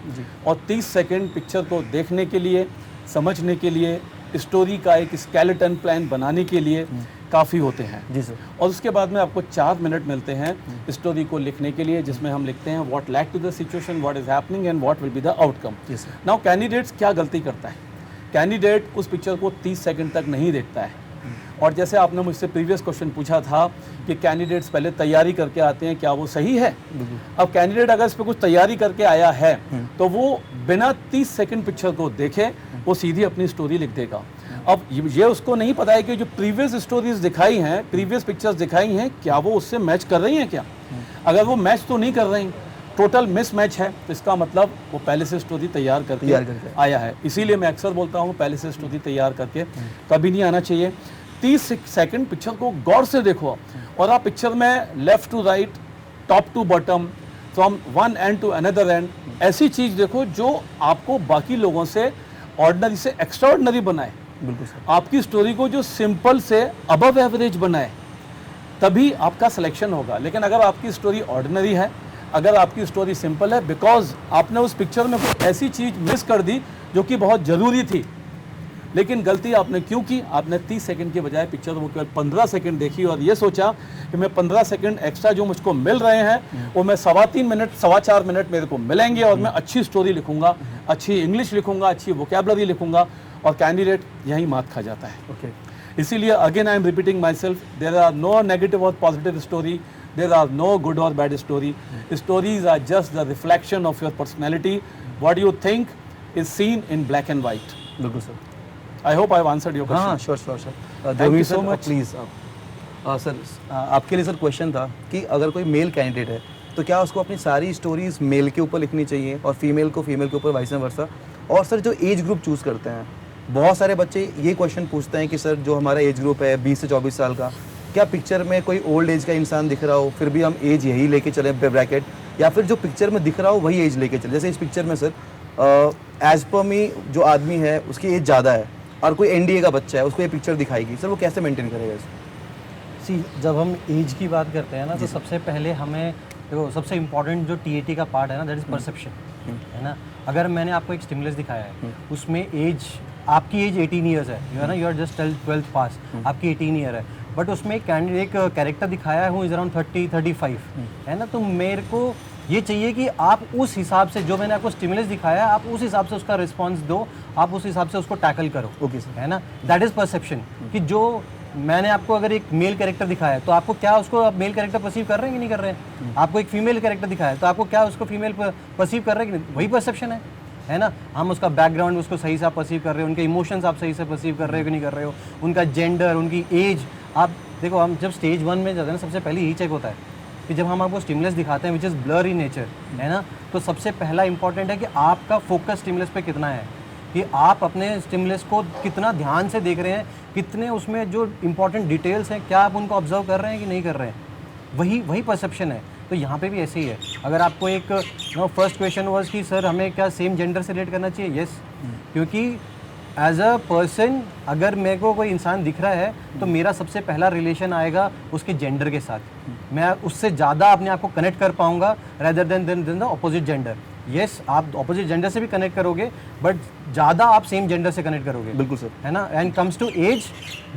और 30 सेकंड पिक्चर को देखने के लिए, समझने के लिए, स्टोरी का एक स्केलेटन प्लान बनाने के लिए काफ़ी होते हैं. जी सर. और उसके बाद में आपको 4 मिनट मिलते हैं स्टोरी को लिखने के लिए, जिसमें हम लिखते हैं what led to the situation, what is happening and what will be the outcome. Now candidates क्या गलती करता है कैंडिडेट उस पिक्चर को 30 सेकंड तक नहीं देखता है। और जैसे आपने मुझसे प्रीवियस क्वेश्चन पूछा था कि कैंडिडेट्स पहले तैयारी करके आते हैं, क्या वो सही है? अब कैंडिडेट अगर इस पर कुछ तैयारी करके आया है तो वो बिना 30 सेकंड पिक्चर को देखे वो सीधी अपनी स्टोरी लिख देगा। अब ये उसको नहीं पता है कि जो प्रीवियस स्टोरीज दिखाई हैं, प्रीवियस पिक्चर्स दिखाई हैं, क्या वो उससे मैच कर रही हैं क्या? अगर वो मैच तो नहीं कर रही, टोटल मिस मैच है, तो इसका मतलब वो पहले से स्टोरी तैयार करके आया है। इसीलिए मैं अक्सर बोलता हूँ पहले से स्टोरी तैयार करके कभी नहीं आना चाहिए। 30 सेकंड पिक्चर को गौर से देखो और आप पिक्चर में left to right, top to bottom, from one end to another end, ऐसी चीज़ देखो जो आपको बाकी लोगों से ऑर्डिनरी से एक्स्ट्रा ऑर्डिनरी बनाए। बिल्कुल सर। आपकी स्टोरी को जो सिंपल से अबव एवरेज बनाए, तभी आपका सिलेक्शन होगा। लेकिन अगर आपकी स्टोरी ऑर्डिनरी है, अगर आपकी स्टोरी सिंपल है, बिकॉज आपने उस पिक्चर में कुछ ऐसी चीज़ मिस कर दी जो कि बहुत ज़रूरी थी, लेकिन गलती आपने क्यों की? आपने 30 सेकंड के बजाय पिक्चर वो केवल 15 सेकंड देखी और ये सोचा कि मैं 15 सेकंड एक्स्ट्रा जो मुझको मिल रहे हैं वो मैं 3.25 मिनट, 4.25 मिनट मेरे को मिलेंगे और मैं अच्छी स्टोरी लिखूंगा, अच्छी इंग्लिश लिखूंगा, अच्छी वोकेबलरी लिखूंगा, और कैंडिडेट यही मात खा जाता है। ओके। इसीलिए again I am repeating myself, there are no negative और positive story, there are no good और bad story. Stories are just the reflection of your personality. What you think is seen in black and white. बिल्कुल sir. I hope I have answered your हाँ, question. Sure sir. Thank you so much. Please sir, आपके लिए sir question था कि अगर कोई male candidate है तो क्या उसको अपनी सारी स्टोरीज मेल के ऊपर लिखनी चाहिए और फीमेल को फीमेल के ऊपर, वाइस वर्सा? और सर जो एज ग्रुप चूज़ करते हैं, बहुत सारे बच्चे ये क्वेश्चन पूछते हैं कि सर जो हमारा एज ग्रुप है 20 से 24 साल का, क्या पिक्चर में कोई ओल्ड एज का इंसान दिख रहा हो फिर भी हम एज यही लेके चले ब्रैकेट, या फिर जो पिक्चर में दिख रहा हो वही एज लेके चले? जैसे इस पिक्चर में सर एज पर मी जो आदमी है उसकी एज ज़्यादा है और कोई एनडीए का बच्चा है, उसको ये पिक्चर दिखाएगी, सर वो कैसे मेंटेन करेगा इसको? सी, जब हम एज की बात करते हैं ना, तो सबसे पहले हमें देखो, सबसे इम्पोर्टेंट जो टीएटी का पार्ट है ना, दैट इज़ परसेप्शन, है ना। अगर मैंने आपको एक स्टिमुलस दिखाया है, उसमें एज, आपकी एज 18 ईयर्स है, यू है ना, यू आर जस्ट 12th पास, आपकी 18 ईयर है, बट उसमें एक कैरेक्टर दिखाया है हूँ इज़ अराउंड 30-35, है ना। तो मेरे को ये चाहिए कि आप उस हिसाब से, जो मैंने आपको स्टिमुलस दिखाया है, आप उस हिसाब से उसका रिस्पॉन्स दो, आप उस हिसाब से उसको टैकल करो। Okay sir. है ना, दैट इज़ परसेप्शन। कि जो मैंने आपको अगर एक मेल कैरेक्टर दिखाया है तो आपको क्या उसको आप मेल कैरेक्टर परसीव कर रहे हैं कि नहीं कर रहे हैं? आपको एक फीमेल कैरेक्टर दिखाया है तो आपको क्या उसको फीमेल परसीव कर रहे हैं कि नहीं? वही परसेप्शन है ना। हम उसका बैकग्राउंड उसको सही से आप परसीव कर रहे हो, उनके इमोशंस आप सही से परसीव कर रहे हो कि नहीं कर रहे हो, उनका जेंडर, उनकी एज। आप देखो, हम जब स्टेज 1 में जाते हैं ना, सबसे पहले यही चेक होता है कि जब हम आपको स्टिमुलस दिखाते हैं which is blur in nature, है ना, तो सबसे पहला इंपॉर्टेंट है कि आपका फोकस स्टिमुलस पे कितना है, कि आप अपने स्टिमुलस को कितना ध्यान से देख रहे हैं, कितने उसमें जो इंपॉर्टेंट डिटेल्स हैं क्या आप उनको ऑब्जर्व कर रहे हैं कि नहीं कर रहे हैं। वही परसेप्शन है। तो यहाँ पे भी ऐसे ही है। अगर आपको एक फर्स्ट क्वेश्चन वाज कि सर हमें क्या सेम जेंडर से रिलेट करना चाहिए? यस, क्योंकि एज अ पर्सन अगर मेरे को कोई इंसान दिख रहा है तो मेरा सबसे पहला रिलेशन आएगा उसके जेंडर के साथ। मैं उससे ज़्यादा अपने आप को कनेक्ट कर पाऊंगा rather than the opposite gender. Yes, आप अपोजिट जेंडर से भी कनेक्ट करोगे, बट ज़्यादा आप सेम जेंडर से कनेक्ट करोगे। बिल्कुल सर, है ना। एंड कम्स टू एज,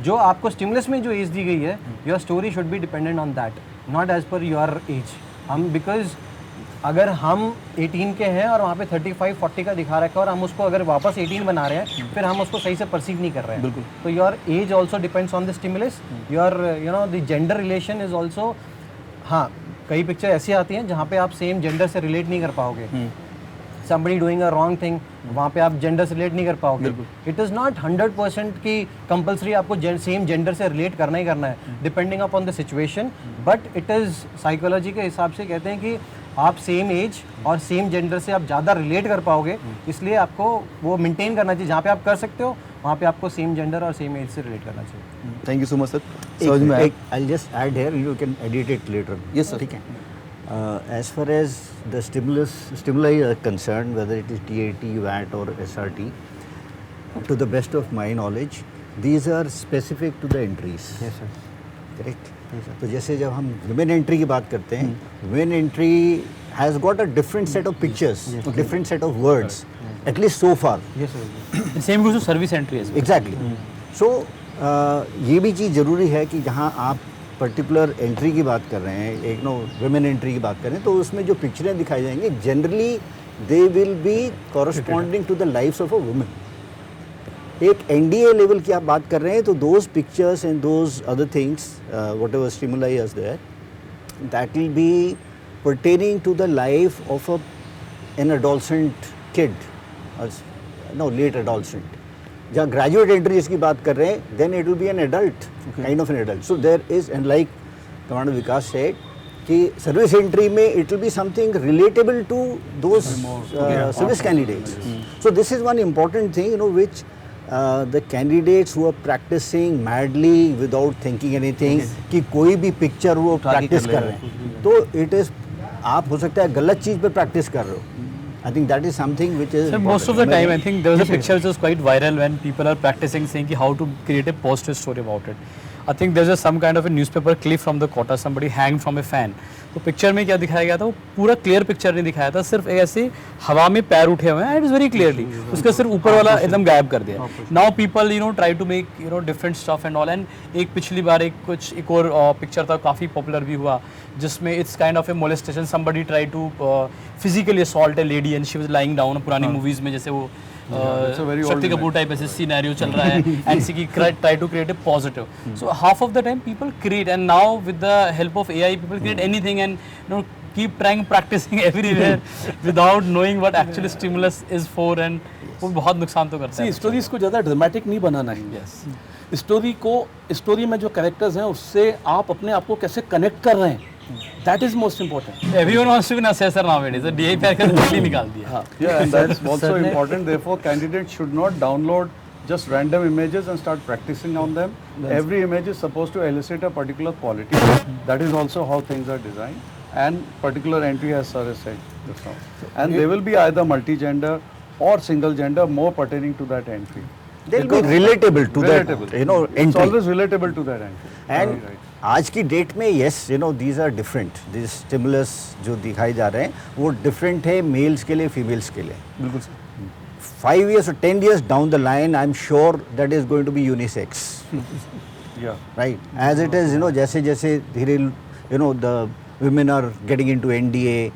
जो आपको स्टिमुलस में जो एज दी गई है, your story should be dependent on that, not age पर योर एज। हम बिकॉज अगर हम 18 के हैं और वहाँ पे 35-40 का दिखा रखा है और हम उसको अगर वापस 18 बना रहे हैं, फिर हम उसको सही से परसीव नहीं कर रहे हैं। बिल्कुल। तो your age also depends on the stimulus, your the gender relation is also. हाँ, कई पिक्चर ऐसी आती हैं जहाँ पे आप सेम जेंडर से रिलेट नहीं कर पाओगे। somebody doing a wrong thing, वहाँ पे आप जेंडर से रिलेट नहीं कर पाओगे। इट इज़ नॉट 100% की कंपलसरी आपको सेम जेंडर से रिलेट करना ही करना है, depending upon the situation. But it is psychology के हिसाब से कहते हैं कि आप सेम एज और सेम जेंडर से आप ज़्यादा रिलेट कर पाओगे, इसलिए आपको वो मेंटेन करना चाहिए। जहाँ पे आप कर सकते हो वहाँ पे आपको सेम जेंडर और सेम एज से रिलेट करना चाहिए। Thank you so much sir. समझ में आया? I'll just add here, you can edit it later. Yes, sir. ठीक है। As far as the stimuli are concerned, whether it is TAT, VAT or SRT, to the best of my knowledge, these are specific to the entries. Yes, sir. Correct? तो जैसे जब हम women entry की बात करते हैं, women entry has got a different set of pictures, different set of words, at least so far. Yes, sir. Same goes to service entry as well. Exactly. So ये भी चीज़ ज़रूरी है कि जहाँ आप पर्टिकुलर एंट्री की बात कर रहे हैं, एक वुमेन एंट्री की बात कर रहे हैं, तो उसमें जो पिक्चरें दिखाई जाएंगी generally they will be corresponding to the lifes of a women. एक एनडीए लेवल की आप बात कर रहे हैं तो those pictures and those other things whatever stimuli is there that will be pertaining to the life of an adolescent kid, no, late adolescent. जहाँ graduate entry जिसकी बात कर रहे हैं, then it will be an adult, kind of an adult. So there is, and like Commander Vikas said, कि service entry में it will be something relatable to those service candidates. So this is one important thing, you know, which the candidates who are practicing madly without thinking anything, कि कोई भी picture वो practice कर रहे हैं, तो it is आप हो सकता है गलत चीज़ पे प्रैक्टिस कर रहे हो. I think that is something which is So most of the time, I think there was a picture which was quite viral when people are practicing saying कि how to create a positive story about it. I think there's just some kind of a newspaper clip from the quota, somebody hanged from a fan. तो picture में क्या दिखाया गया था, वो पूरा clear picture नहीं दिखाया था, सिर्फ एक ऐसे हवा में पैर उठे हुए हैं, इट इज़ वेरी क्लियरली, उसका सिर्फ ऊपर वाला एकदम गायब कर दिया. Now people you know try to make you know different stuff and all. And एक पिछली बार एक और पिक्चर था, काफ़ी पॉपुलर भी हुआ, जिसमें it's kind of a molestation, somebody try to physically assault a lady and she was lying down. पुरानी मूवीज़ में जैसे वो शक्ति कपूर टाइप ऐसे सिनेरियो चल रहा है and she try to create a positive. So half of the time people create and now with the help of AI people create anything and you know keep trying practicing everywhere without knowing what actually stimulus is for and वो बहुत नुकसान तो करता है. Stories को ज़्यादा dramatic नहीं बनाना है. स्टोरी में जो कैरेक्टर्स हैं उससे आप अपने आप को कैसे कनेक्ट कर रहे हैं, that is most important. Everyone wants to be an assessor nowadays. So DI पे आकर जल्दी निकाल दिया. Yeah, and that's also important. Therefore, candidates should not download just random images and start practicing on them. Every image is supposed to elicit a particular quality. That is also how things are designed. And particular entry, as sir has said just now. And they will be either multi-gender or single gender, more pertaining to that entry. they'll be relatable to that, you know, It's entry. always relatable to that entry. And Right. आज की date में yes, you know, these are different. These stimulus जो दिखाए जा रहे हैं वो different है मेल्स के लिए, फीमेल्स के लिए. बिल्कुल sir. 5 years or 10 years down the line, I'm sure that is going to be unisex. Yeah. Right. As it is, you know, जैसे जैसे धीरे, you know, the women are getting into NDA.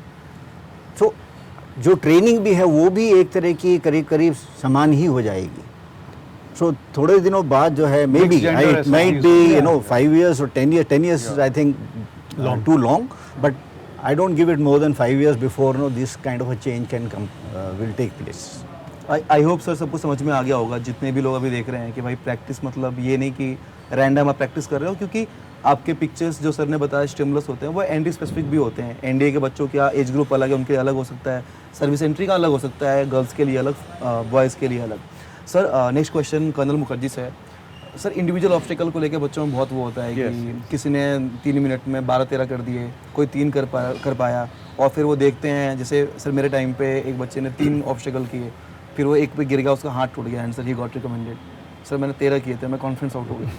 So जो training भी है वो भी एक तरह की करीब करीब समान ही हो जाएगी. So थोड़े दिनों बाद जो है maybe gender it might SMEs be, होती you know, 5 years or 10 years. 10 years is I think too long, but I don't give it more than 5 years before, you know, this kind of a change can come, will take place. I hope sir सबको समझ में आ गया होगा, जितने भी लोग अभी देख रहे हैं कि भाई प्रैक्टिस मतलब ये नहीं कि रैंडम आप प्रैक्टिस कर रहे हो, क्योंकि आपके पिक्चर्स जो सर ने बताया स्टिमुलस होते हैं वो एनडी स्पेसिफिक भी होते हैं. एनडीए के बच्चों का एज ग्रुप अलग है, उनके लिए अलग हो सकता है, सर्विस एंट्री का अलग हो सकता है, गर्ल्स के लिए अलग, बॉयज़ के लिए अलग. Sir next question colonel Mukherjee से है. सर इंडिविजुअल ऑब्स्टिकल को लेकर बच्चों में बहुत वो होता है कि किसी ने 3 मिनट में 12-13 कर दिए, कोई 3 कर पाया, और फिर वो देखते हैं, जैसे सर मेरे टाइम पे एक बच्चे ने 3 ऑब्स्टिकल किए, फिर वो एक पे गिर गया, उसका हाथ टूट गया and sir he got recommended. Sir मैंने 13 किए थे, मैं कॉन्फिडेंस आउट हो गया.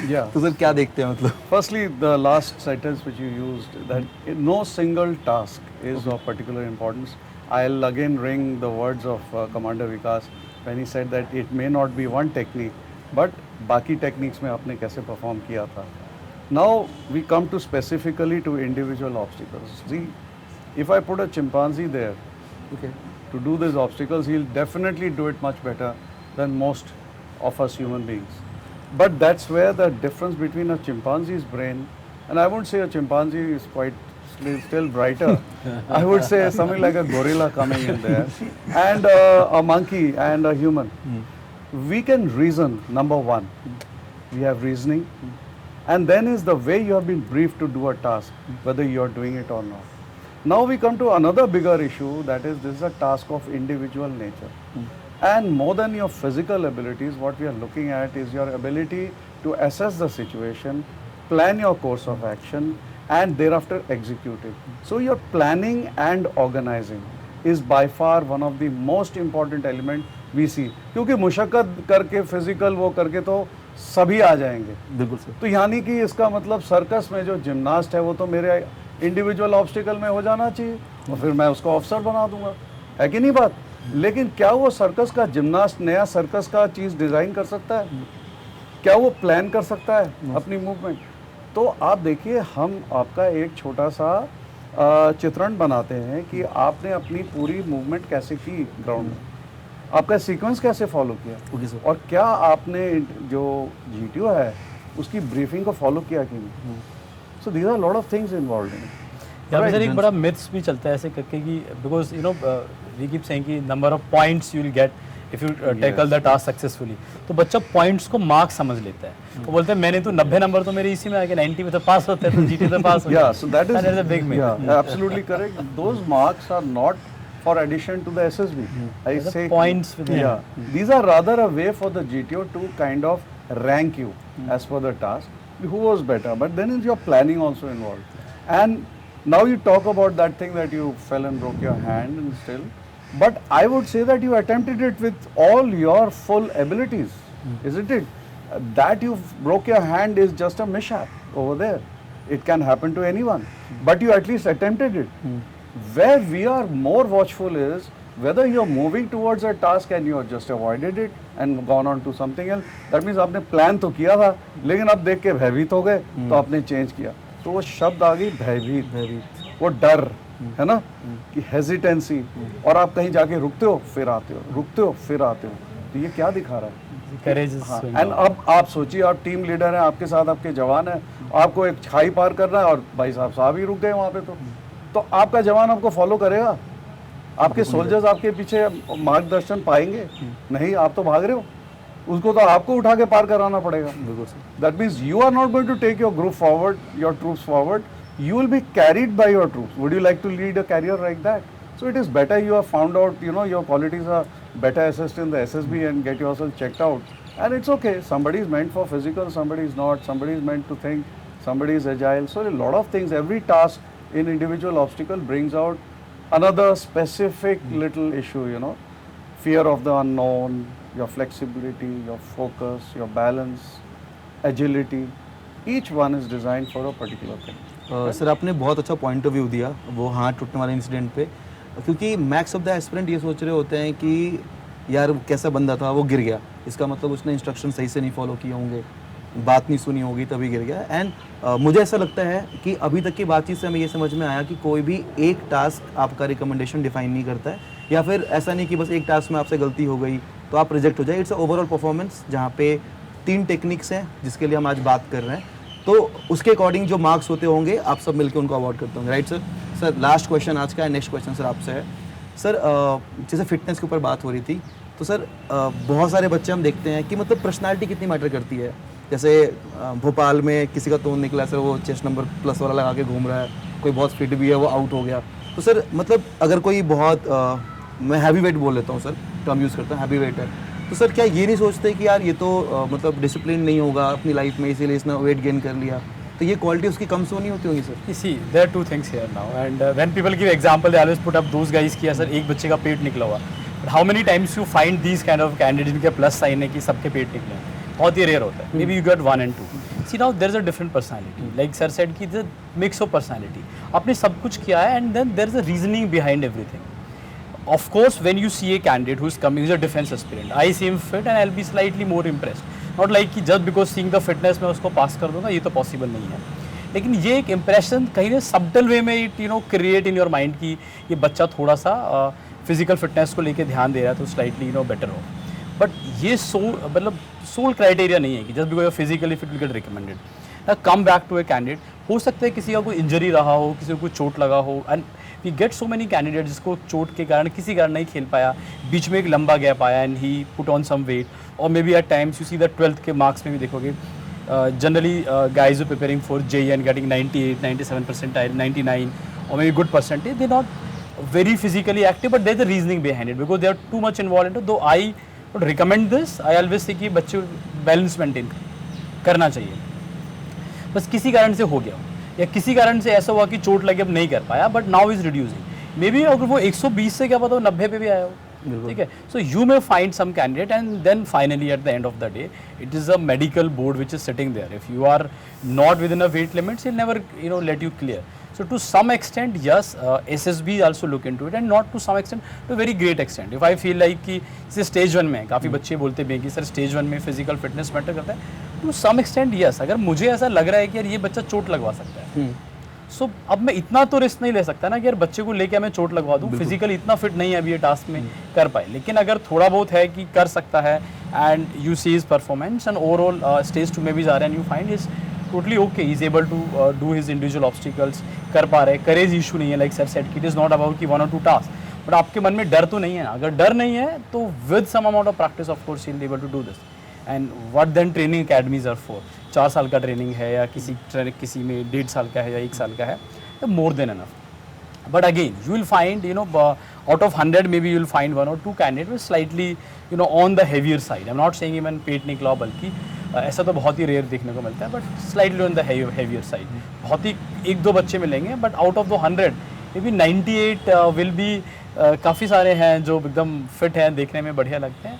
Yeah. तो सर क्या देखते हैं मतलब? Firstly, the last sentence which you used, that no single task is of particular importance. I'll again ring the words of Commander Vikas when he said that it may not be one technique, but बाकी techniques में आपने कैसे perform किया था. Now we come to specifically to individual obstacles. See, if I put a chimpanzee there, Okay. to do these obstacles, he'll definitely do it much better than most of us human beings. But that's where the difference between a chimpanzee's brain, and I won't say a chimpanzee is quite still brighter. I would say something like a gorilla coming in there, and a monkey and a human. We can reason, number one. We have reasoning. And then is the way you have been briefed to do a task, whether you are doing it or not. Now we come to another bigger issue, that is this is a task of individual nature. And more than your physical abilities, what we are looking at is your ability to assess the situation, plan your course of action, and thereafter execute it. So your planning and organizing is by far one of the most important element we see. क्योंकि मुशक्कत करके physical वो करके तो सभी आ जाएंगे. बिल्कुल sir. तो यानी कि इसका मतलब सर्कस में जो जिम्नास्ट है वो तो मेरे इंडिविजुअल ऑब्स्टिकल में हो जाना चाहिए और फिर मैं उसको ऑफिसर बना दूंगा, है कि नहीं बात? लेकिन क्या वो सर्कस का जिम्नास्ट नया सर्कस का चीज़ डिज़ाइन कर सकता है? क्या वो प्लान कर सकता है अपनी मूवमेंट? तो आप देखिए, हम आपका एक छोटा सा चित्रण बनाते हैं कि आपने अपनी पूरी मूवमेंट कैसे की ग्राउंड में. आपका सीक्वेंस कैसे फॉलो किया, ओके सर। और क्या आपने जो GTO है उसकी ब्रीफिंग को फॉलो किया कि नहीं. So these are lot of things involved in it. Yeah sir एक बड़ा मिथ्स भी चलता है ऐसे करके कि because you know we keep saying कि number of points you will get if you tackle the task successfully. तो बच्चा पॉइंट्स को मार्क्स समझ लेता है. वो बोलते हैं मैंने तो 90 नंबर तो मेरे इसी में आके 90 में तो पास होते हैं, तो GT तो पास हो Yeah, so that is a big myth. Yeah, absolutely correct. Those marks are not for addition to the SSB. I They're the say points within. Yeah, these are rather a way for the GTO to kind of rank you as per the task. Who was better? But then is your planning also involved? And now you talk about that thing that you fell and broke your hand and still. But I would say that you attempted it with all your full abilities, isn't it? That you broke your hand is just a mishap over there. It can happen to anyone. But you at least attempted it. Where we are more watchful is whether you're moving towards a task and you have just avoided it and gone on to something else. That means आपने plan तो किया था, लेकिन आप देख के भयभीत हो गए तो आपने चेंज किया. तो वो शब्द आ गई भयभीत, वो डर है ना, कि हेजिटेंसी, और आप कहीं जाके रुकते हो फिर आते हो, रुकते हो फिर आते हो. तो ये क्या दिखा रहा है? करेज. एंड अब आप सोचिए, आप टीम लीडर हैं, आपके साथ आपके जवान हैं, आपको एक खाई पार करना है और भाई साहब ही रुक गए वहाँ पे. तो आपका जवान आपको फॉलो करेगा? आपके सोल्जर्स आपके पीछे मार्गदर्शन पाएंगे? नहीं, आप तो भाग रहे हो, उसको तो आपको उठा के पार कराना पड़ेगा. That means you are not going to take your group forward, your troops forward. You will be carried by your troops. Would you like to lead a career like that? So it is better you have found out, you know, your qualities are better assessed in the SSB and get yourself checked out. And it's okay. Somebody is meant for physical, somebody is not. Somebody is meant to think, somebody is agile. So a lot of things. Every task in individual obstacle brings out another specific little issue. You know, fear of the unknown, your flexibility, your focus, your balance, agility. Each one is designed for a particular thing. Sir आपने बहुत अच्छा point of view दिया वो हाथ टूटने वाले incident पे, क्योंकि मैक्स ऑफ द एस्पिरेंट ये सोच रहे होते हैं कि यार कैसा बंदा था, वो गिर गया, इसका मतलब उसने इंस्ट्रक्शन सही से नहीं फॉलो किए होंगे, बात नहीं सुनी होगी तभी गिर गया. एंड मुझे ऐसा लगता है कि अभी तक की बातचीत से हमें ये समझ में आया कि कोई भी एक टास्क आपका रिकमेंडेशन डिफाइन नहीं करता है, या फिर ऐसा नहीं कि बस एक टास्क में आपसे गलती हो गई तो आप रिजेक्ट हो जाए. इट्स ओवरऑल परफॉर्मेंस जहाँ पे 3 टेक्निक्स हैं जिसके लिए हम आज बात कर रहे हैं, तो उसके अकॉर्डिंग जो मार्क्स होते होंगे आप सब मिलकर उनको अवॉर्ड करते होंगे. Right sir. Sir last question आज का है. नेक्स्ट क्वेश्चन सर आपसे है. सर जैसे फिटनेस के ऊपर बात हो रही थी, तो सर बहुत सारे बच्चे हम देखते हैं कि मतलब पर्सनालिटी कितनी मैटर करती है. जैसे भोपाल में किसी का तोड़ निकला सर, वो चेस्ट नंबर प्लस वाला लगा के घूम रहा है, कोई बहुत फिट भी है वो आउट हो गया. तो सर मतलब अगर कोई बहुत मैं हैवी वेट बोल लेता हूँ सर, टर्म यूज़ करता हूँ, हैवी वेट है, तो सर क्या ये नहीं सोचते कि यार ये तो मतलब डिसिप्लिन नहीं होगा अपनी लाइफ में, इसीलिए इसने वेट गेन कर लिया, तो ये क्वालिटी उसकी कम सो नहीं होती होगी sir? You see, there are two things here now, and when people give example, they always put up those guys कि सर एक बच्चे का पेट निकला हुआ. But how many times you find these kind of candidates जिनके plus sign है कि सबके पेट निकले हैं? बहुत ही रेयर होता है. Maybe you got 1 and 2. See now there is a different personality. Like sir said कि it's a mix of personality. आपने सब कुछ किया है and then there is a reasoning behind everything. Of course, when you see a candidate who is coming, who is a defense aspirant, I see him fit and I'll be slightly more impressed. Not like कि just because seeing the fitness मैं उसको पास कर दूंगा, ये तो possible नहीं है. लेकिन ये एक इम्प्रेशन कहीं ना सबटल वे में it you know create in your mind कि ये बच्चा थोड़ा सा फिजिकल फिटनेस को लेके ध्यान दे रहा है तो स्लाइटली यू नो बेटर हो. बट ये मतलब सोल क्राइटेरिया नहीं है कि just because you physically fit will get recommended. Come back to a candidate, हो सकता है किसी का कोई इंजरी रहा हो, किसी को कोई चोट लगा हो, and we get so many candidate जिसको चोट के कारण किसी कारण नहीं खेल पाया, बीच में एक लंबा गैप आया and he put on some weight, और maybe at times you see the 12th के मार्क्स में भी देखोगे generally guys who are preparing for JEE and getting 98, 97 percentile, 99 or maybe good percentage, they're not very physically active, but there's a reasoning behind it because they are too much involved into. Though I would recommend this, I always say कि बच्चे balance maintain करना चाहिए. बस किसी कारण से हो गया या किसी कारण से ऐसा हुआ कि चोट लगे अब नहीं कर पाया, but now is reducing. May be अगर वो 120 से क्या पता हो 90 पे भी आया हो, ठीक है. So you may find some candidate and then finally at the end of the day it is a medical board which is sitting there. If you are not within a weight limits it never you know let you clear. So to some extent, yes, SSB also look into it, and not to some extent, to a very great extent. If I feel like कि जैसे stage 1 में काफ़ी बच्चे बोलते भी हैं कि sir stage 1 में फिजिकल फिटनेस मैटर करता है, to some extent yes. अगर मुझे ऐसा लग रहा है कि यार ये बच्चा चोट लगवा सकता है, सो अब मैं इतना तो रिस्क नहीं ले सकता ना कि यार बच्चे को लेके मैं चोट लगवा दूँ, फिजिकली इतना फिट नहीं है अभी ये टास्क में कर पाए, लेकिन अगर थोड़ा बहुत है कि कर सकता है and you see his performance and overall stage 2 में भी जा रहे हैं and you find is totally okay, is able to do his individual obstacles, कर पा रहे, करेज इशू नहीं है, like sir said, it is not about कि 1 or 2 टास्क, बट आपके मन में डर तो नहीं है ना, अगर डर नहीं है तो with some amount of practice of course you will be able to do this. And what then training academies are for, 4 साल का ट्रेनिंग है या किसी में 1.5 साल का है या 1 साल का है, तो more than enough. But again you will find out of 100 maybe you will find 1 or 2 candidates with slightly on the heavier side. I'm not saying even पेट निकला, बल्कि ऐसा तो बहुत ही रेयर देखने को मिलता है, but slightly on the heavier side. बहुत ही 1-2 बच्चे मिलेंगे, but out of the 100 may be 98 will be, काफ़ी सारे हैं जो एकदम फिट हैं, देखने में बढ़िया लगते हैं।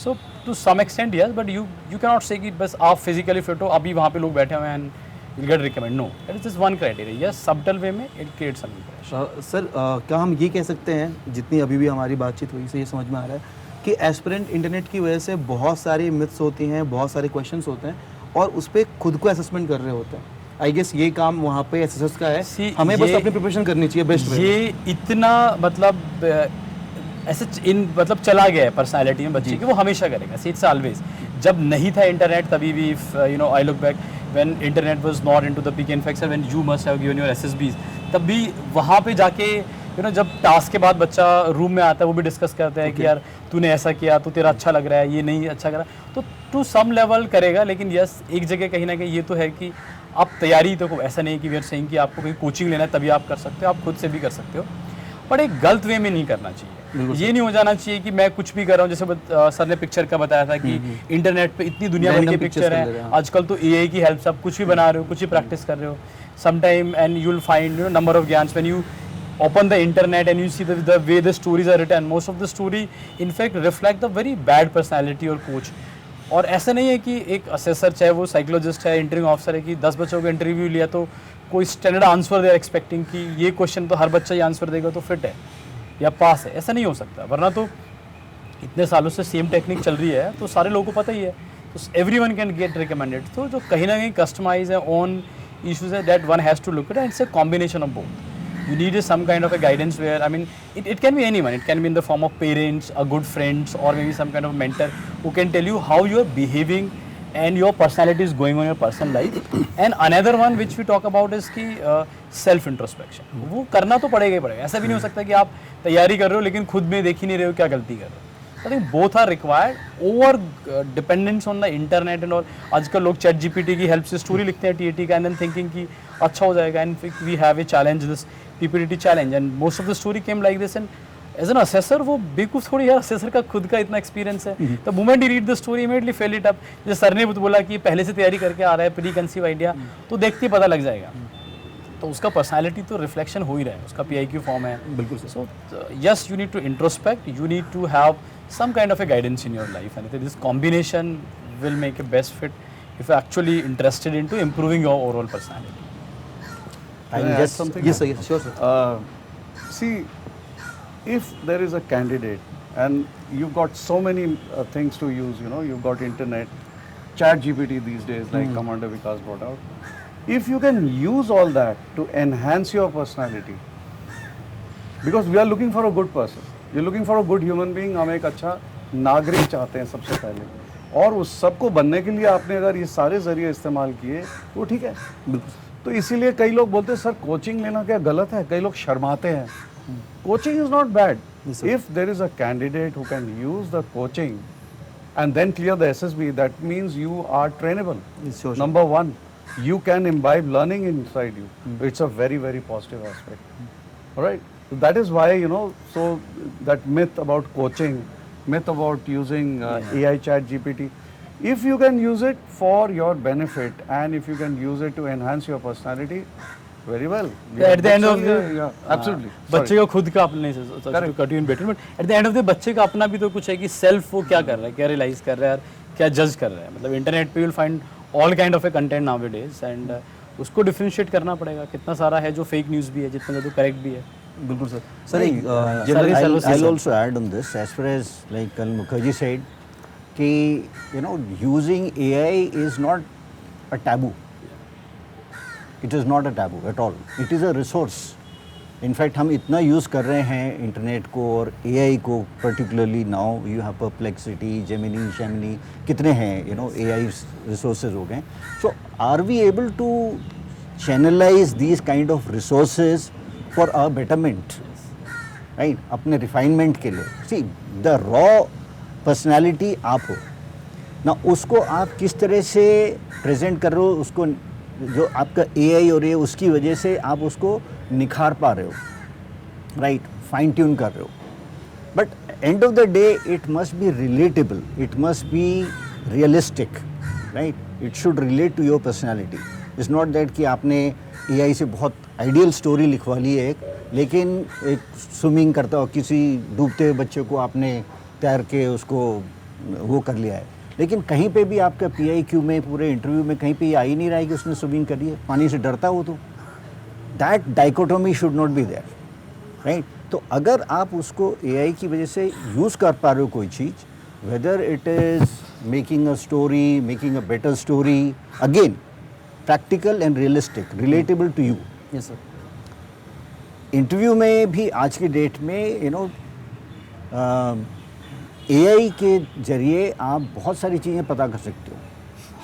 So to some extent yes, but you can not say कि बस आप फिजिकली फिट हो, अभी वहाँ पे लोग बैठे हुए हैं and you'll get recommend. No, that is just one criteria. Yes, subtle way में it creates some impression. Sir क्या हम ये कह सकते हैं, जितनी अभी भी हमारी बातचीत हुई से ये समझ में आ रहा है कि एस्पिरेंट इंटरनेट की वजह से बहुत सारी मिथ्स होती हैं, बहुत सारे क्वेश्चंस होते हैं और उस पर खुद को असेसमेंट कर रहे होते हैं। आई गेस ये काम वहाँ पे एसएसएस का है, हमें बस अपनी प्रिपरेशन करनी चाहिए बेस्ट। ये इतना मतलब ऐसे मतलब चला गया है पर्सनालिटी में बच्चे की, वो हमेशा करेगा, सी इट्स ऑलवेज। जब नहीं था इंटरनेट तभी भी, I look back when internet was not into the peak, in fact sir when you must have given your SSBs, तब भी वहाँ पे जाके जब टास्क के बाद बच्चा रूम में आता है वो भी डिस्कस करते हैं कि यार तूने ऐसा किया तो तेरा अच्छा लग रहा है, ये नहीं अच्छा करा, तो टू सम लेवल करेगा। लेकिन यस, एक जगह कहीं ना कहीं ये तो है कि आप तैयारी तो ऐसा नहीं कि वी आर सेइंग कि आपको कोई कोचिंग लेना है तभी आप कर सकते हो, आप खुद से भी कर सकते हो, बट एक गलत वे में नहीं करना चाहिए। ये नहीं हो जाना चाहिए कि मैं कुछ भी कर रहा हूँ, जैसे सर ने पिक्चर का बताया था कि इंटरनेट पे इतनी दुनिया भर की पिक्चर है, आजकल तो एआई की हेल्प से आप कुछ भी बना रहे हो, कुछ भी प्रैक्टिस कर रहे हो sometime, and you will find number of ज्ञान्स when you open the internet and you see the way the stories are written, most of the story in fact reflect the very bad personality or coach। और ऐसा नहीं है कि एक assessor, चाहे वो psychologist है, इंटरव्यू ऑफिसर है, कि 10 बच्चों का इंटरव्यू लिया तो कोई स्टैंडर्ड आंसर दे एक्सपेक्टिंग कि ये क्वेश्चन तो हर बच्चा ये आंसर देगा तो फिट है या पास है, ऐसा नहीं हो सकता। वरना तो इतने सालों से सेम टेक्निक चल रही है तो सारे लोगों को पता ही है, तो एवरीवन कैन गेट रिकमेंडेड। तो जो कहीं ना कहीं कस्टमाइज है, ओन इश्यूज है, that one has to look at, and it's a combination of both. You need some kind of a guidance where, I mean, it can be anyone. It can be in the form of parents, a good friends, or maybe some kind of mentor who can tell you how you are behaving and your personality is going on your personal life. And another one which we talk about is कि self introspection. वो करना तो पड़ेगा ही पड़ेगा। ऐसा भी नहीं हो सकता कि आप तैयारी कर रहे हो लेकिन खुद में देख ही नहीं रहे हो क्या गलती कर रहे हो। I think both are required. Over dependence on the internet and all. आजकल लोग चैट जीपीटी की हेल्प से स्टोरी लिखते हैं टीएटी का, एंड देन थिंकिंग कि अच्छा हो जाएगा, and we have a challenge, this PPT challenge, and most of the story came like this. And as an assessor वो बेवकूफ़ थोड़ी है, असेसर का खुद का इतना एक्सपीरियंस है, the moment he read the story immediately fail it up. जैसे सर ने बोला कि पहले से तैयारी करके आ रहा है, प्री कंसीव आइडिया, तो देखते ही पता लग जाएगा, तो उसका पर्सनालिटी तो रिफ्लेक्शन हो ही रहा है, उसका पीआईक्यू फॉर्म है। बिल्कुल। So yes, you need to introspect, you need to have some kind of a guidance in your life, and this combination will make a best fit if you're actually interested into improving your overall personality. Can I add something? Yes sir, yes, sure sir. See, if there is a candidate and you've got so many things to use, you've got internet, chat GPT these days, like Commander Vikas brought out. If you can use all that to enhance your personality, because we are looking for a good person, you're looking for a good human being, हम एक अच्छा नागरिक चाहते हैं सबसे पहले, और उस सबको बनने के लिए आपने अगर ये सारे जरिए इस्तेमाल किए तो ठीक है। तो इसीलिए कई लोग बोलते हैं सर कोचिंग लेना क्या गलत है, कई लोग शर्माते हैं। Coaching is not bad if there is a candidate who can use the coaching and then clear the SSB, that means you are trainable. Sure. Number one, you can imbibe learning inside you. It's a very, very positive aspect. All right? So that is why, so that myth about coaching, myth about using AI chat GPT, if you can use it for your benefit and if you can use it to enhance your personality, very well. At the end of the absolutely. बच्चे का खुद का अपने cut you in better, but at the end of the बच्चे का अपना भी तो कुछ है कि सेल्फ वो क्या कर रहा है, क्या रियलाइज कर रहा है, क्या जज कर रहा है। मतलब इंटरनेट पे you will find all kind of a content nowadays, and उसको डिफरेंशिएट करना पड़ेगा। कितना सारा है जो फेक न्यूज़ भी है, जितना जो करेक्ट भी है। बिल्कुल sir. Sir I'll also add on this, as far as like Kal Mukherjee said, कि using AI is not a taboo. It is not a taboo at all, it is a resource. In fact हम इतना use कर रहे हैं internet को और AI को, particularly now you have Perplexity, Gemini, शैमिनी, कितने हैं यू नो एआई रिसोर्सेज हो गए। So are we able to channelise these kind of resources for a betterment, right, अपने रिफाइनमेंट के लिए। सी द रॉ पर्सनैलिटी आप हो ना, उसको आप किस तरह से प्रेजेंट कर रहे हो, उसको जो आपका एआई और ये उसकी वजह से आप उसको निखार पा रहे हो, राइट, फाइन ट्यून कर रहे हो। But end of the day it must be relatable, it must be realistic, right, it should relate to your personality. It's not that कि आपने एआई से बहुत आइडियल स्टोरी लिखवा ली है लेकिन एक स्विमिंग करता हो किसी डूबते हुए बच्चे को आपने तैर के उसको वो कर लिया है, लेकिन कहीं पे भी आपका PIQ में, पूरे इंटरव्यू में कहीं पे ये आ ही नहीं रहा है कि उसने स्विमिंग करी है, पानी से डरता हो तो that dichotomy should not be there, right. तो अगर आप उसको AI की वजह से यूज़ कर पा रहे हो कोई चीज़, whether it is making a story, making a better story, again practical and realistic, relatable to you. Yes sir. Interview में भी आज की डेट में यू नो AI के ज़रिए आप बहुत सारी चीज़ें पता कर सकते हो।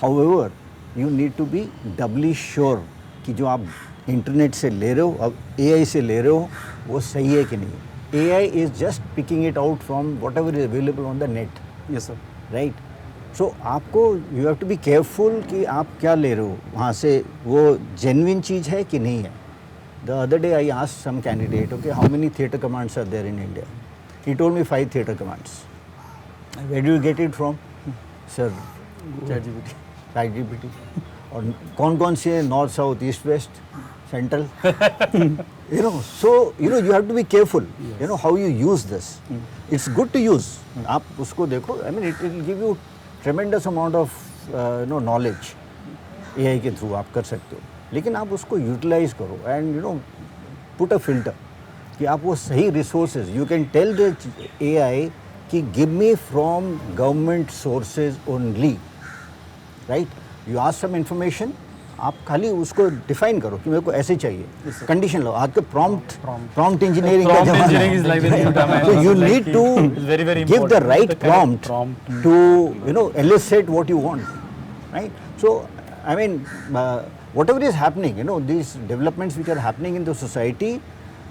However you need to be doubly sure कि जो आप इंटरनेट से ले रहे हो, अब AI से ले रहे हो, वो सही है कि नहीं। AI is just picking it out from whatever is available on the net, yes sir. Right. So आपको you have to be careful कि आप क्या ले रहे हो वहाँ से, वो जेन्युइन चीज़ है कि नहीं है। The other day I asked some candidate, okay, how many theatre commands are there in India? He told me 5 theatre commands. Where do you get it from? Sir, ChatGPT. ChatGPT. और कौन से north, south, east, west, central, you know, so you know you have to be careful, you know, how you use this. It's good to use. आप उसको देखो, I mean it will give you tremendous amount of you know knowledge. AI के through आप कर सकते हो, लेकिन आप उसको यूटिलाइज करो and you know put a filter कि आप वो सही resources, you can tell the AI कि give me from government sources only, right. You ask some information, आप खाली उसको डिफाइन करो कि मेरे को ऐसे चाहिए, कंडीशन लो। आज के प्रॉम्प्ट इंजीनियरिंग का Prompt जमाना engineering is like very new term. है, so you need to very, very give the important. right The correct prompt to you know elicit what you want, right? So I mean whatever is happening, you know, these developments which are happening in the society,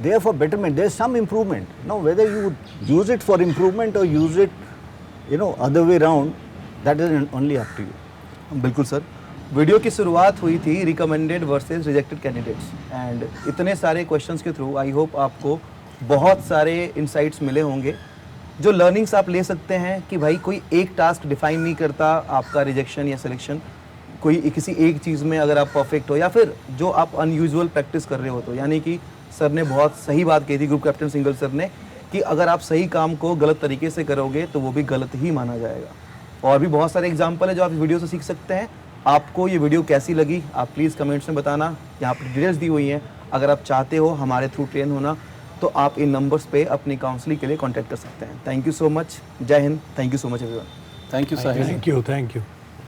they are for betterment. There is some improvement. Now whether you use it for improvement or use it, you know, other way around, that is only up to you. बिल्कुल sir. Video की शुरुआत हुई थी recommended versus rejected candidates, and इतने सारे questions के through I hope आपको बहुत सारे इंसाइट्स मिले होंगे, जो लर्निंग्स आप ले सकते हैं कि भाई कोई एक टास्क डिफाइन नहीं करता आपका रिजेक्शन या सिलेक्शन। कोई किसी एक चीज़ में अगर आप परफेक्ट हो या फिर जो आप अनयूजुअल प्रैक्टिस कर रहे हो, तो यानी कि सर ने बहुत सही बात कही थी, ग्रुप कैप्टन सिंगल सर ने, कि अगर आप सही काम को गलत तरीके से करोगे तो वो भी गलत ही माना जाएगा। और भी बहुत सारे एग्जाम्पल है जो आप इस वीडियो से सीख सकते हैं। आपको ये वीडियो कैसी लगी आप प्लीज़ कमेंट्स में बताना, यहाँ पर डिटेल्स दी हुई हैं। अगर आप चाहते हो हमारे थ्रू ट्रेन होना तो आप इन नंबर्स पे अपनी काउंसलिंग के लिए कॉन्टैक्ट कर सकते हैं। थैंक यू सो मच, जय Hind, thank you so much everyone. Thank you Sahil. Thank you.